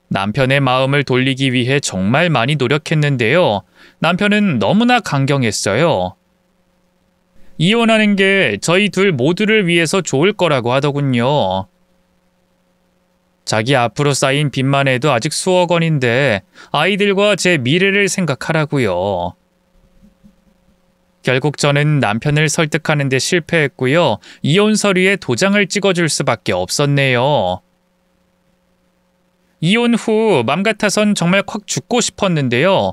Speaker 1: 남편의 마음을 돌리기 위해 정말 많이 노력했는데요. 남편은 너무나 강경했어요. 이혼하는 게 저희 둘 모두를 위해서 좋을 거라고 하더군요. 자기 앞으로 쌓인 빚만 해도 아직 수억 원인데 아이들과 제 미래를 생각하라고요. 결국 저는 남편을 설득하는 데 실패했고요. 이혼 서류에 도장을 찍어줄 수밖에 없었네요. 이혼 후 맘 같아선 정말 콱 죽고 싶었는데요.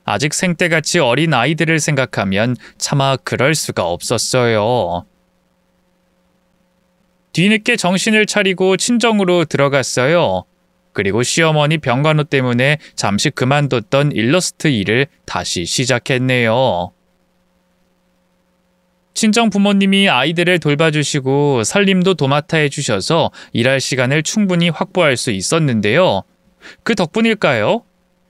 Speaker 1: 아직 생때같이 어린 아이들을 생각하면 차마 그럴 수가 없었어요. 뒤늦게 정신을 차리고 친정으로 들어갔어요. 그리고 시어머니 병간호 때문에 잠시 그만뒀던 일러스트 일을 다시 시작했네요. 친정 부모님이 아이들을 돌봐주시고 살림도 도맡아 해주셔서 일할 시간을 충분히 확보할 수 있었는데요. 그 덕분일까요?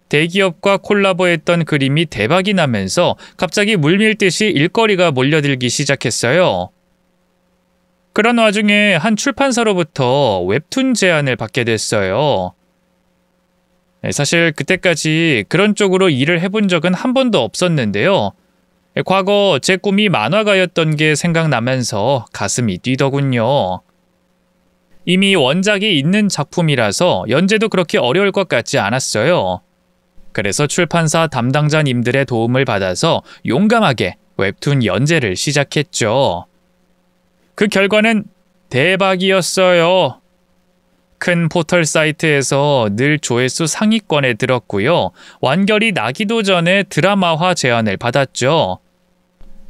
Speaker 1: 대기업과 콜라보했던 그림이 대박이 나면서 갑자기 물밀듯이 일거리가 몰려들기 시작했어요. 그런 와중에 한 출판사로부터 웹툰 제안을 받게 됐어요. 사실 그때까지 그런 쪽으로 일을 해본 적은 한 번도 없었는데요. 과거 제 꿈이 만화가였던 게 생각나면서 가슴이 뛰더군요. 이미 원작이 있는 작품이라서 연재도 그렇게 어려울 것 같지 않았어요. 그래서 출판사 담당자님들의 도움을 받아서 용감하게 웹툰 연재를 시작했죠. 그 결과는 대박이었어요. 큰 포털 사이트에서 늘 조회수 상위권에 들었고요. 완결이 나기도 전에 드라마화 제안을 받았죠.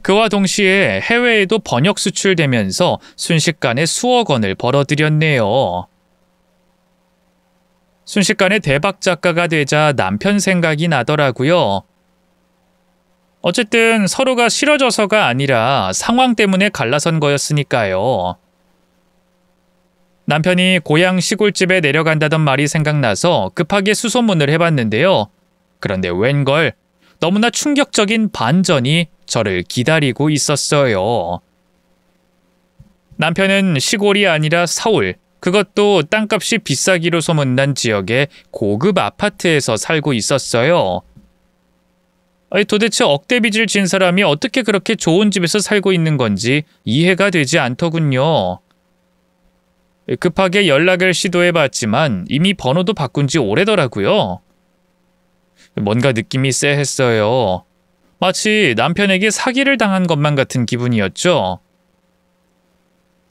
Speaker 1: 그와 동시에 해외에도 번역 수출되면서 순식간에 수억 원을 벌어들였네요. 순식간에 대박 작가가 되자 남편 생각이 나더라고요. 어쨌든 서로가 싫어져서가 아니라 상황 때문에 갈라선 거였으니까요. 남편이 고향 시골집에 내려간다던 말이 생각나서 급하게 수소문을 해봤는데요. 그런데 웬걸 너무나 충격적인 반전이 저를 기다리고 있었어요. 남편은 시골이 아니라 서울, 그것도 땅값이 비싸기로 소문난 지역의 고급 아파트에서 살고 있었어요. 도대체 억대 빚을 진 사람이 어떻게 그렇게 좋은 집에서 살고 있는 건지 이해가 되지 않더군요. 급하게 연락을 시도해봤지만 이미 번호도 바꾼 지 오래더라고요. 뭔가 느낌이 쎄했어요. 마치 남편에게 사기를 당한 것만 같은 기분이었죠.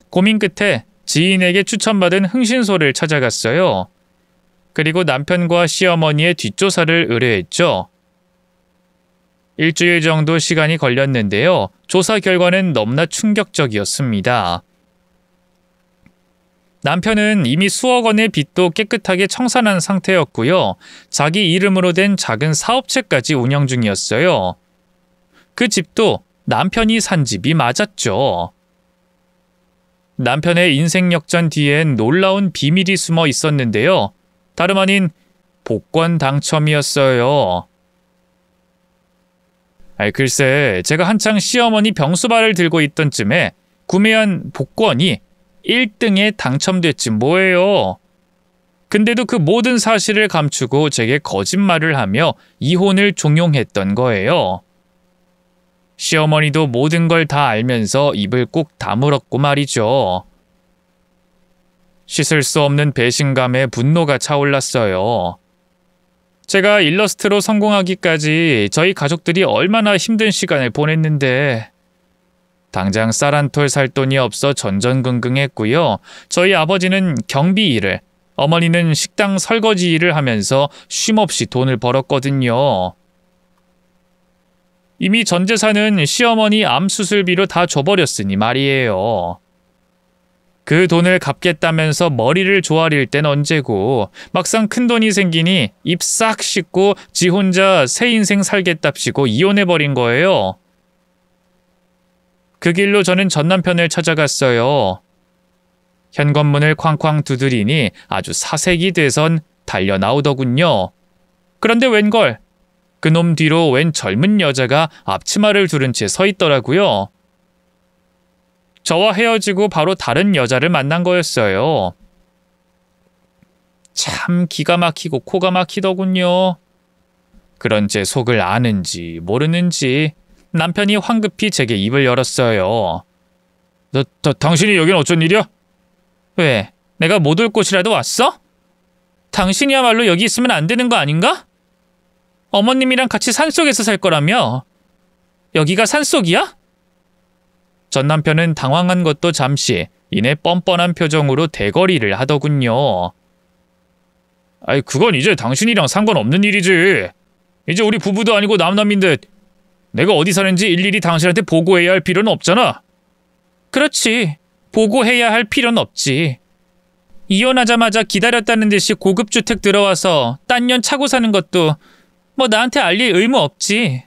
Speaker 1: 고민 끝에 지인에게 추천받은 흥신소를 찾아갔어요. 그리고 남편과 시어머니의 뒷조사를 의뢰했죠. 일주일 정도 시간이 걸렸는데요. 조사 결과는 너무나 충격적이었습니다. 남편은 이미 수억 원의 빚도 깨끗하게 청산한 상태였고요. 자기 이름으로 된 작은 사업체까지 운영 중이었어요. 그 집도 남편이 산 집이 맞았죠. 남편의 인생 역전 뒤엔 놀라운 비밀이 숨어 있었는데요. 다름 아닌 복권 당첨이었어요. 글쎄, 제가 한창 시어머니 병수발을 들고 있던 쯤에 구매한 복권이 1등에 당첨됐지 뭐예요. 근데도 그 모든 사실을 감추고 제게 거짓말을 하며 이혼을 종용했던 거예요. 시어머니도 모든 걸 다 알면서 입을 꾹 다물었고 말이죠. 씻을 수 없는 배신감에 분노가 차올랐어요. 제가 일러스트로 성공하기까지 저희 가족들이 얼마나 힘든 시간을 보냈는데 당장 쌀 한 톨 살 돈이 없어 전전긍긍했고요. 저희 아버지는 경비 일을, 어머니는 식당 설거지 일을 하면서 쉼없이 돈을 벌었거든요. 이미 전 재산은 시어머니 암 수술비로 다 줘버렸으니 말이에요. 그 돈을 갚겠다면서 머리를 조아릴 땐 언제고 막상 큰돈이 생기니 입 싹 씻고 지 혼자 새 인생 살겠답시고 이혼해버린 거예요. 그 길로 저는 전 남편을 찾아갔어요. 현관문을 쾅쾅 두드리니 아주 사색이 돼선 달려 나오더군요. 그런데 웬걸, 그놈 뒤로 웬 젊은 여자가 앞치마를 두른 채 서 있더라고요. 저와 헤어지고 바로 다른 여자를 만난 거였어요. 참 기가 막히고 코가 막히더군요. 그런 제 속을 아는지 모르는지 남편이 황급히 제게 입을 열었어요. 당신이 여긴 어쩐 일이야? 왜? 내가 못 올 곳이라도 왔어? 당신이야말로 여기 있으면 안 되는 거 아닌가? 어머님이랑 같이 산속에서 살 거라며? 여기가 산속이야? 전 남편은 당황한 것도 잠시 이내 뻔뻔한 표정으로 대거리를 하더군요. 그건 이제 당신이랑 상관없는 일이지. 이제 우리 부부도 아니고 남남인데 내가 어디 사는지 일일이 당신한테 보고해야 할 필요는 없잖아. 그렇지. 보고해야 할 필요는 없지. 이혼하자마자 기다렸다는 듯이 고급 주택 들어와서 딴 년 차고 사는 것도 뭐 나한테 알릴 의무 없지.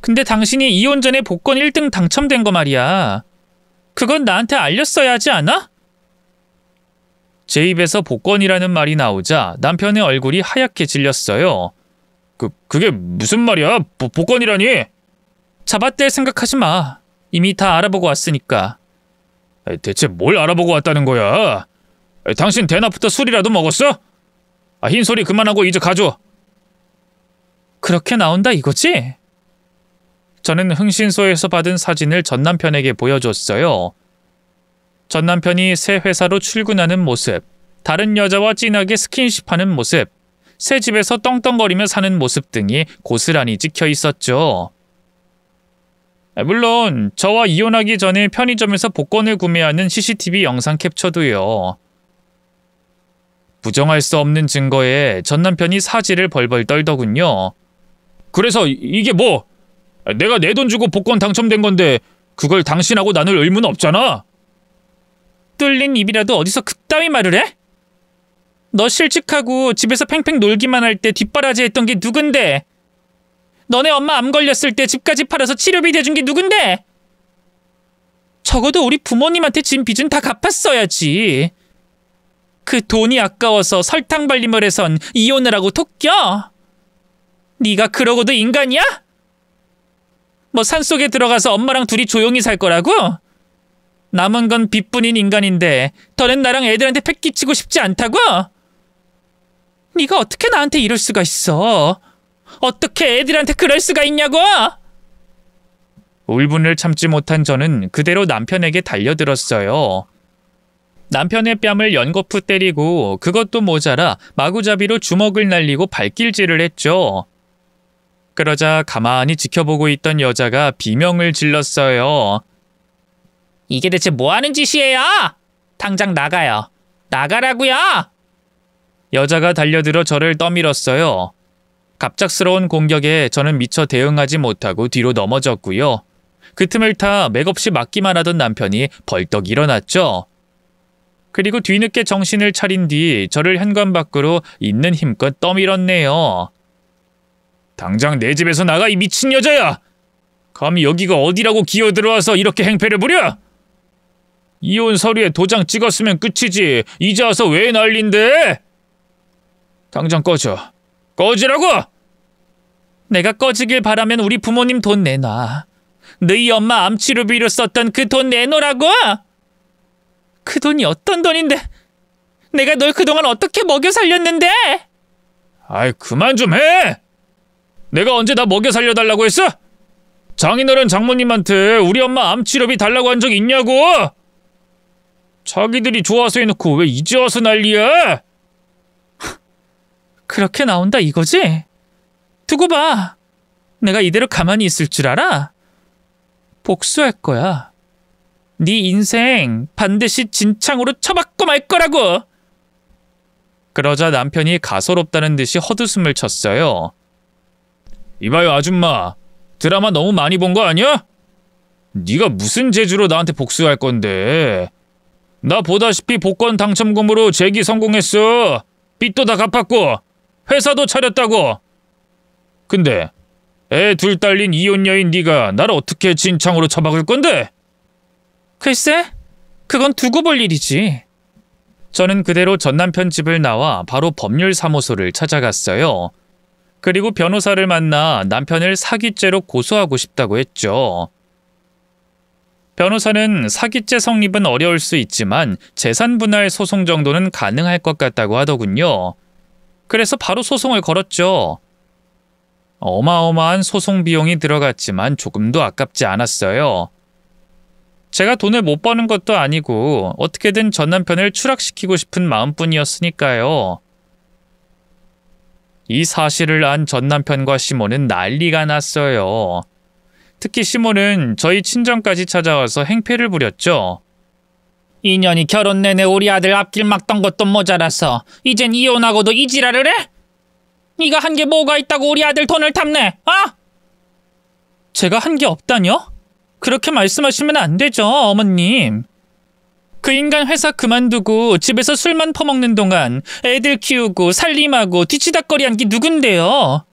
Speaker 1: 근데 당신이 이혼 전에 복권 1등 당첨된 거 말이야. 그건 나한테 알렸어야 하지 않아? 제 입에서 복권이라는 말이 나오자 남편의 얼굴이 하얗게 질렸어요. 그게 무슨 말이야? 복권이라니? 잡아댈 생각하지 마. 이미 다 알아보고 왔으니까. 대체 뭘 알아보고 왔다는 거야? 당신 대낮부터 술이라도 먹었어? 흰소리 그만하고 이제 가줘. 그렇게 나온다 이거지? 저는 흥신소에서 받은 사진을 전 남편에게 보여줬어요. 전 남편이 새 회사로 출근하는 모습, 다른 여자와 진하게 스킨십하는 모습, 새 집에서 떵떵거리며 사는 모습 등이 고스란히 찍혀 있었죠. 물론 저와 이혼하기 전에 편의점에서 복권을 구매하는 CCTV 영상 캡처도요. 부정할 수 없는 증거에 전 남편이 사지를 벌벌 떨더군요. 그래서 이게 뭐? 내가 내 돈 주고 복권 당첨된 건데 그걸 당신하고 나눌 의무는 없잖아. 뚫린 입이라도 어디서 그따위 말을 해? 너 실직하고 집에서 팽팽 놀기만 할 때 뒷바라지 했던 게 누군데? 너네 엄마 암 걸렸을 때 집까지 팔아서 치료비 대준 게 누군데? 적어도 우리 부모님한테 진 빚은 다 갚았어야지. 그 돈이 아까워서 설탕 발림을 해선 이혼을 하고 토껴? 네가 그러고도 인간이야? 뭐 산속에 들어가서 엄마랑 둘이 조용히 살 거라고? 남은 건 빚뿐인 인간인데 더는 나랑 애들한테 패 끼치고 싶지 않다고? 네가 어떻게 나한테 이럴 수가 있어? 어떻게 애들한테 그럴 수가 있냐고? 울분을 참지 못한 저는 그대로 남편에게 달려들었어요. 남편의 뺨을 연거푸 때리고 그것도 모자라 마구잡이로 주먹을 날리고 발길질을 했죠. 그러자 가만히 지켜보고 있던 여자가 비명을 질렀어요. 이게 대체 뭐하는 짓이에요? 당장 나가요. 나가라고요! 여자가 달려들어 저를 떠밀었어요. 갑작스러운 공격에 저는 미처 대응하지 못하고 뒤로 넘어졌고요. 그 틈을 타 맥없이 맞기만 하던 남편이 벌떡 일어났죠. 그리고 뒤늦게 정신을 차린 뒤 저를 현관 밖으로 있는 힘껏 떠밀었네요. 당장 내 집에서 나가, 이 미친 여자야! 감히 여기가 어디라고 기어들어와서 이렇게 행패를 부려? 이혼 서류에 도장 찍었으면 끝이지. 이제 와서 왜 난린데? 당장 꺼져. 꺼지라고! 내가 꺼지길 바라면 우리 부모님 돈 내놔. 너희 엄마 암치료비로 썼던 그 돈 내놓으라고! 그 돈이 어떤 돈인데? 내가 널 그동안 어떻게 먹여 살렸는데?
Speaker 2: 아이, 그만 좀 해! 내가 언제 다 먹여 살려달라고 했어? 장인어른 장모님한테 우리 엄마 암치료비 달라고 한 적 있냐고! 자기들이 좋아서 해놓고 왜 이제 와서 난리야?
Speaker 1: 그렇게 나온다 이거지? 두고 봐. 내가 이대로 가만히 있을 줄 알아? 복수할 거야. 네 인생 반드시 진창으로 쳐박고 말 거라고! 그러자 남편이 가소롭다는 듯이 헛웃음을 쳤어요.
Speaker 2: 이봐요, 아줌마. 드라마 너무 많이 본 거 아니야? 네가 무슨 재주로 나한테 복수할 건데. 나 보다시피 복권 당첨금으로 재기 성공했어. 빚도 다 갚았고 회사도 차렸다고. 근데 애 둘 딸린 이혼 여인 네가 나를 어떻게 진창으로 처박을 건데?
Speaker 1: 글쎄, 그건 두고 볼 일이지. 저는 그대로 전남편 집을 나와 바로 법률사무소를 찾아갔어요. 그리고 변호사를 만나 남편을 사기죄로 고소하고 싶다고 했죠. 변호사는 사기죄 성립은 어려울 수 있지만 재산분할 소송 정도는 가능할 것 같다고 하더군요. 그래서 바로 소송을 걸었죠. 어마어마한 소송 비용이 들어갔지만 조금도 아깝지 않았어요. 제가 돈을 못 버는 것도 아니고 어떻게든 전 남편을 추락시키고 싶은 마음뿐이었으니까요. 이 사실을 안 전 남편과 시모는 난리가 났어요. 특히 시모는 저희 친정까지 찾아와서 행패를 부렸죠. 인연이 결혼 내내 우리 아들 앞길 막던 것도 모자라서 이젠 이혼하고도 이 지랄을 해? 네가 한 게 뭐가 있다고 우리 아들 돈을 탐내? 어? 제가 한 게 없다뇨? 그렇게 말씀하시면 안 되죠, 어머님. 그 인간 회사 그만두고 집에서 술만 퍼먹는 동안 애들 키우고 살림하고 뒤치다꺼리한 게 누군데요?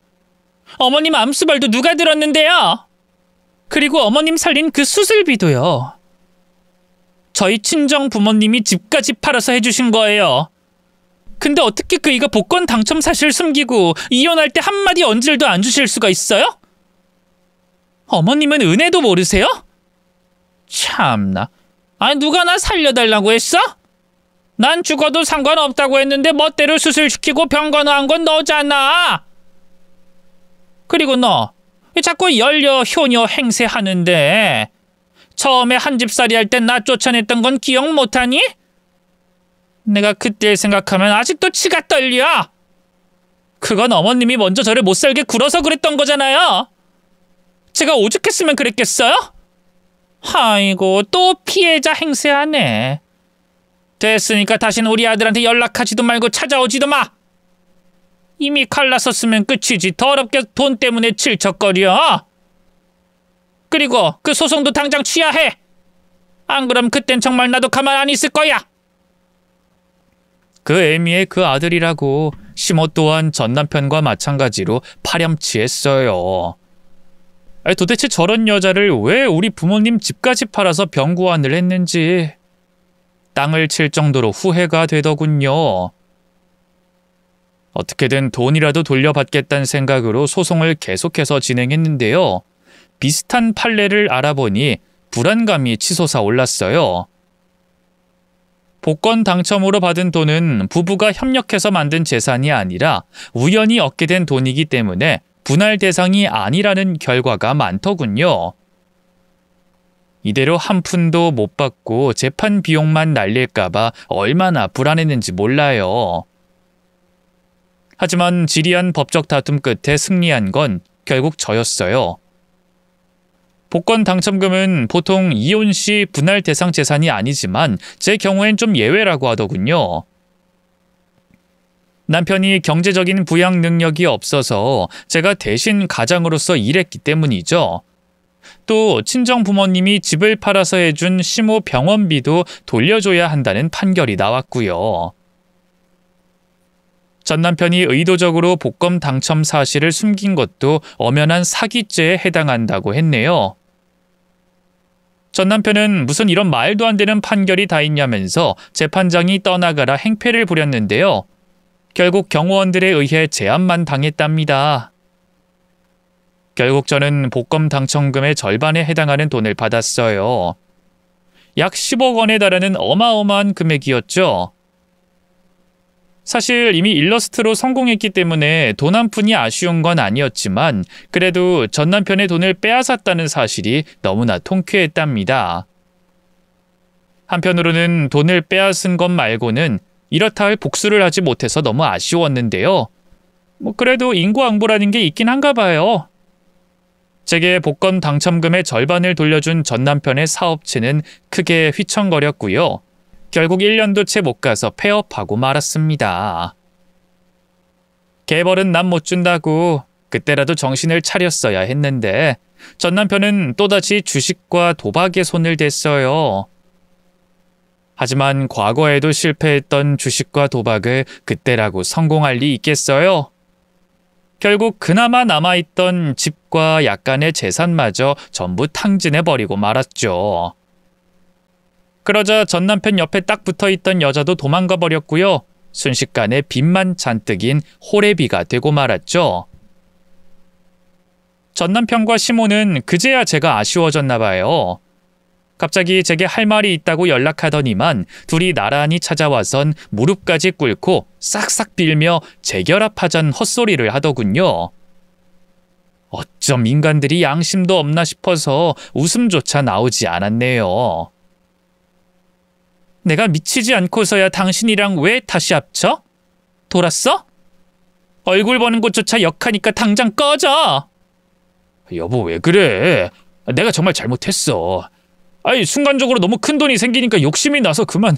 Speaker 1: 어머님 암수발도 누가 들었는데요? 그리고 어머님 살린 그 수술비도요. 저희 친정 부모님이 집까지 팔아서 해주신 거예요. 근데 어떻게 그이가 복권 당첨 사실 숨기고 이혼할 때 한마디 언질도 안 주실 수가 있어요? 어머님은 은혜도 모르세요? 참나. 아니 누가 나 살려달라고 했어? 난 죽어도 상관없다고 했는데 멋대로 수술시키고 병 건너한 건 너잖아. 그리고 너 왜 자꾸 연려 효녀 행세하는데 처음에 한 집살이 할 땐 나 쫓아냈던 건 기억 못하니? 내가 그때 생각하면 아직도 치가 떨려. 그건 어머님이 먼저 저를 못살게 굴어서 그랬던 거잖아요. 제가 오죽했으면 그랬겠어요? 아이고 또 피해자 행세하네. 됐으니까 다시는 우리 아들한테 연락하지도 말고 찾아오지도 마. 이미 갈라섰으면 끝이지 더럽게 돈 때문에 질척거려. 그리고 그 소송도 당장 취하해. 안 그럼 그땐 정말 나도 가만 안 있을 거야. 그 애미의 그 아들이라고 시모 또한 전 남편과 마찬가지로 파렴치했어요. 도대체 저런 여자를 왜 우리 부모님 집까지 팔아서 병구안을 했는지 땅을 칠 정도로 후회가 되더군요. 어떻게든 돈이라도 돌려받겠다는 생각으로 소송을 계속해서 진행했는데요. 비슷한 판례를 알아보니 불안감이 치솟아 올랐어요. 복권 당첨으로 받은 돈은 부부가 협력해서 만든 재산이 아니라 우연히 얻게 된 돈이기 때문에 분할 대상이 아니라는 결과가 많더군요. 이대로 한 푼도 못 받고 재판 비용만 날릴까봐 얼마나 불안했는지 몰라요. 하지만 지리한 법적 다툼 끝에 승리한 건 결국 저였어요. 복권 당첨금은 보통 이혼 시 분할 대상 재산이 아니지만 제 경우엔 좀 예외라고 하더군요. 남편이 경제적인 부양 능력이 없어서 제가 대신 가장으로서 일했기 때문이죠. 또 친정 부모님이 집을 팔아서 해준 시모 병원비도 돌려줘야 한다는 판결이 나왔고요. 전 남편이 의도적으로 복권 당첨 사실을 숨긴 것도 엄연한 사기죄에 해당한다고 했네요. 전 남편은 무슨 이런 말도 안 되는 판결이 다 있냐면서 재판장이 떠나가라 행패를 부렸는데요. 결국 경호원들에 의해 제압만 당했답니다. 결국 저는 복권 당첨금의 절반에 해당하는 돈을 받았어요. 약 10억 원에 달하는 어마어마한 금액이었죠. 사실 이미 일러스트로 성공했기 때문에 돈 한 푼이 아쉬운 건 아니었지만 그래도 전 남편의 돈을 빼앗았다는 사실이 너무나 통쾌했답니다. 한편으로는 돈을 빼앗은 것 말고는 이렇다 할 복수를 하지 못해서 너무 아쉬웠는데요. 그래도 인과응보라는 게 있긴 한가 봐요. 제게 복권 당첨금의 절반을 돌려준 전 남편의 사업체는 크게 휘청거렸고요. 결국 1년도 채 못 가서 폐업하고 말았습니다. 개벌은 남 못 준다고 그때라도 정신을 차렸어야 했는데 전 남편은 또다시 주식과 도박에 손을 댔어요. 하지만 과거에도 실패했던 주식과 도박을 그때라고 성공할 리 있겠어요? 결국 그나마 남아있던 집과 약간의 재산마저 전부 탕진해버리고 말았죠. 그러자 전 남편 옆에 딱 붙어있던 여자도 도망가 버렸고요. 순식간에 빚만 잔뜩인 호래비가 되고 말았죠. 전 남편과 시모는 그제야 제가 아쉬워졌나 봐요. 갑자기 제게 할 말이 있다고 연락하더니만 둘이 나란히 찾아와선 무릎까지 꿇고 싹싹 빌며 재결합하자는 헛소리를 하더군요. 어쩜 인간들이 양심도 없나 싶어서 웃음조차 나오지 않았네요. 내가 미치지 않고서야 당신이랑 왜 다시 합쳐? 돌았어? 얼굴 보는 것조차 역하니까 당장 꺼져!
Speaker 2: 여보, 왜 그래? 내가 정말 잘못했어. 순간적으로 너무 큰 돈이 생기니까 욕심이 나서 그만.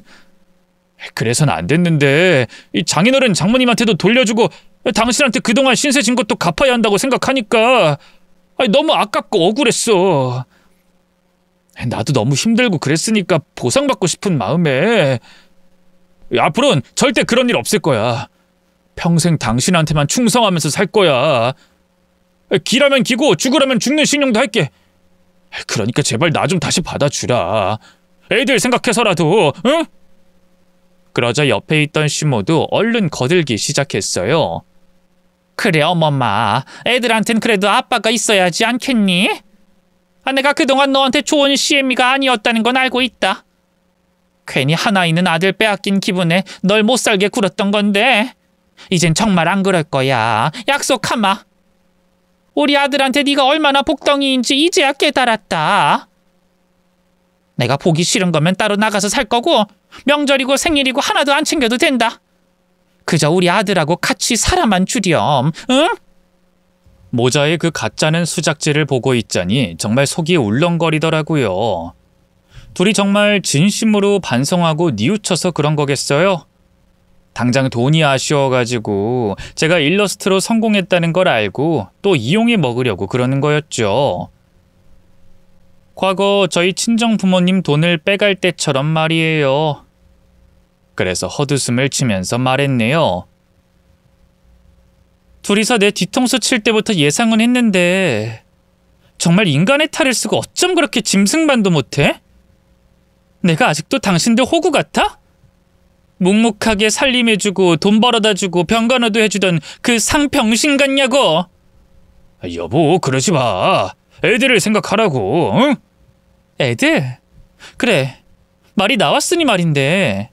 Speaker 2: 그래서는 안 됐는데 장인어른 장모님한테도 돌려주고 당신한테 그동안 신세 진 것도 갚아야 한다고 생각하니까 너무 아깝고 억울했어. 나도 너무 힘들고 그랬으니까 보상받고 싶은 마음에. 앞으로는 절대 그런 일 없을 거야. 평생 당신한테만 충성하면서 살 거야. 기라면 기고 죽으라면 죽는 신용도 할게. 그러니까 제발 나 좀 다시 받아주라. 애들 생각해서라도, 응? 그러자 옆에 있던 시모도 얼른 거들기 시작했어요. 그래 어머마, 애들한텐 그래도 아빠가 있어야지 않겠니? 내가 그동안 너한테 좋은 시애미가 아니었다는 건 알고 있다. 괜히 하나 있는 아들 빼앗긴 기분에 널 못살게 굴었던 건데 이젠 정말 안 그럴 거야. 약속하마. 우리 아들한테 네가 얼마나 복덩이인지 이제야 깨달았다. 내가 보기 싫은 거면 따로 나가서 살 거고 명절이고 생일이고 하나도 안 챙겨도 된다. 그저 우리 아들하고 같이 살아만 주렴. 응? 모자의 그 가짜는 수작질을 보고 있자니 정말 속이 울렁거리더라고요. 둘이 정말 진심으로 반성하고 뉘우쳐서 그런 거겠어요? 당장 돈이 아쉬워가지고 제가 일러스트로 성공했다는 걸 알고 또 이용해 먹으려고 그러는 거였죠. 과거 저희 친정 부모님 돈을 빼갈 때처럼 말이에요. 그래서 헛웃음을 치면서 말했네요. 둘이서 내 뒤통수 칠 때부터 예상은 했는데 정말 인간의 탈을 쓰고 어쩜 그렇게 짐승만도 못해?
Speaker 1: 내가 아직도 당신들 호구 같아? 묵묵하게 살림해주고 돈 벌어다주고 병간호도 해주던 그 상병신 같냐고.
Speaker 2: 여보, 그러지 마. 애들을 생각하라고, 응?
Speaker 1: 애들? 그래, 말이 나왔으니 말인데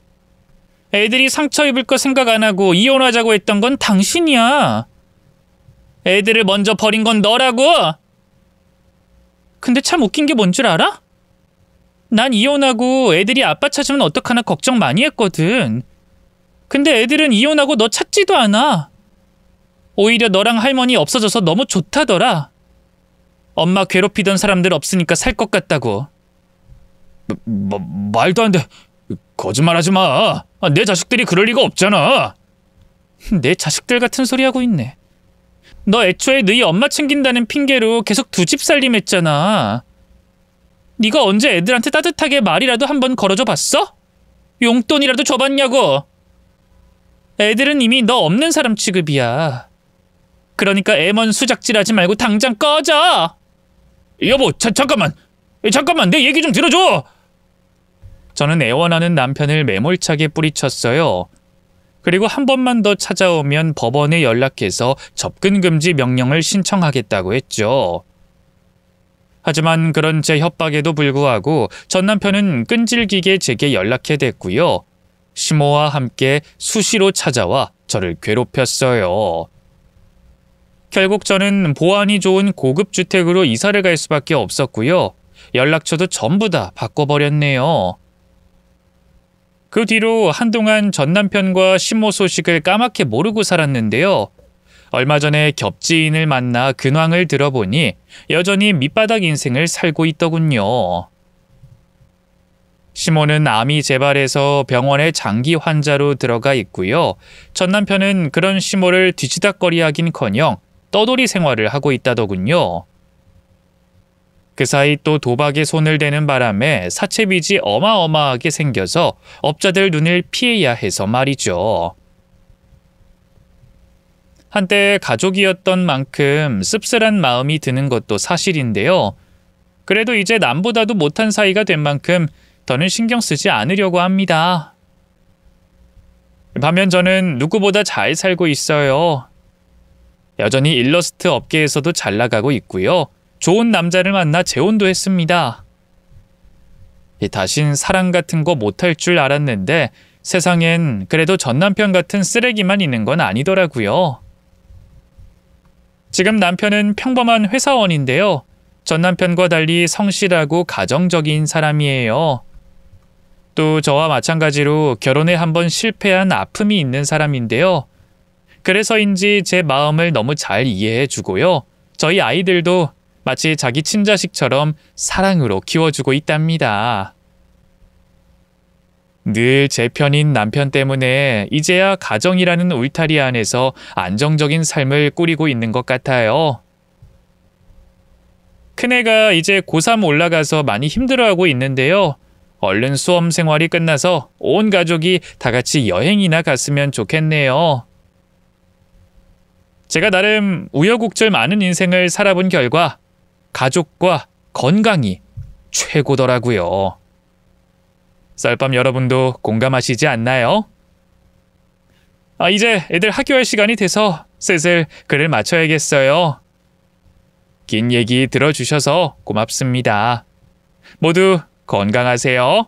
Speaker 1: 애들이 상처 입을 거 생각 안 하고 이혼하자고 했던 건 당신이야. 애들을 먼저 버린 건 너라고. 근데 참 웃긴 게 뭔 줄 알아? 난 이혼하고 애들이 아빠 찾으면 어떡하나 걱정 많이 했거든. 근데 애들은 이혼하고 너 찾지도 않아. 오히려 너랑 할머니 없어져서 너무 좋다더라. 엄마 괴롭히던 사람들 없으니까 살 것 같다고.
Speaker 2: 말도 안 돼. 거짓말하지 마. 내 자식들이 그럴 리가 없잖아.
Speaker 1: 내 자식들 같은 소리 하고 있네. 너 애초에 너희 엄마 챙긴다는 핑계로 계속 두 집 살림했잖아. 네가 언제 애들한테 따뜻하게 말이라도 한번 걸어줘 봤어? 용돈이라도 줘봤냐고. 애들은 이미 너 없는 사람 취급이야. 그러니까 애먼 수작질하지 말고 당장 꺼져.
Speaker 2: 여보, 잠깐만 내 얘기 좀 들어줘.
Speaker 1: 저는 애원하는 남편을 매몰차게 뿌리쳤어요. 그리고 한 번만 더 찾아오면 법원에 연락해서 접근금지 명령을 신청하겠다고 했죠. 하지만 그런 제 협박에도 불구하고 전 남편은 끈질기게 제게 연락해댔고요. 시모와 함께 수시로 찾아와 저를 괴롭혔어요. 결국 저는 보안이 좋은 고급 주택으로 이사를 갈 수밖에 없었고요. 연락처도 전부 다 바꿔버렸네요. 그 뒤로 한동안 전 남편과 시모 소식을 까맣게 모르고 살았는데요. 얼마 전에 겹지인을 만나 근황을 들어보니 여전히 밑바닥 인생을 살고 있더군요. 시모는 암이 재발해서 병원에 장기 환자로 들어가 있고요. 전 남편은 그런 시모를 뒤치다꺼리하긴커녕 떠돌이 생활을 하고 있다더군요. 그 사이 또 도박에 손을 대는 바람에 사채빚이 어마어마하게 생겨서 업자들 눈을 피해야 해서 말이죠. 한때 가족이었던 만큼 씁쓸한 마음이 드는 것도 사실인데요. 그래도 이제 남보다도 못한 사이가 된 만큼 더는 신경 쓰지 않으려고 합니다. 반면 저는 누구보다 잘 살고 있어요. 여전히 일러스트 업계에서도 잘 나가고 있고요. 좋은 남자를 만나 재혼도 했습니다. 다신 사랑 같은 거 못할 줄 알았는데 세상엔 그래도 전 남편 같은 쓰레기만 있는 건 아니더라고요. 지금 남편은 평범한 회사원인데요. 전 남편과 달리 성실하고 가정적인 사람이에요. 또 저와 마찬가지로 결혼에 한번 실패한 아픔이 있는 사람인데요. 그래서인지 제 마음을 너무 잘 이해해 주고요. 저희 아이들도 마치 자기 친자식처럼 사랑으로 키워주고 있답니다. 늘 제 편인 남편 때문에 이제야 가정이라는 울타리 안에서 안정적인 삶을 꾸리고 있는 것 같아요. 큰애가 이제 고3 올라가서 많이 힘들어하고 있는데요. 얼른 수험 생활이 끝나서 온 가족이 다 같이 여행이나 갔으면 좋겠네요. 제가 나름 우여곡절 많은 인생을 살아본 결과 가족과 건강이 최고더라고요. 썰밤 여러분도 공감하시지 않나요? 이제 애들 학교할 시간이 돼서 슬슬 글을 마쳐야겠어요. 긴 얘기 들어주셔서 고맙습니다. 모두 건강하세요.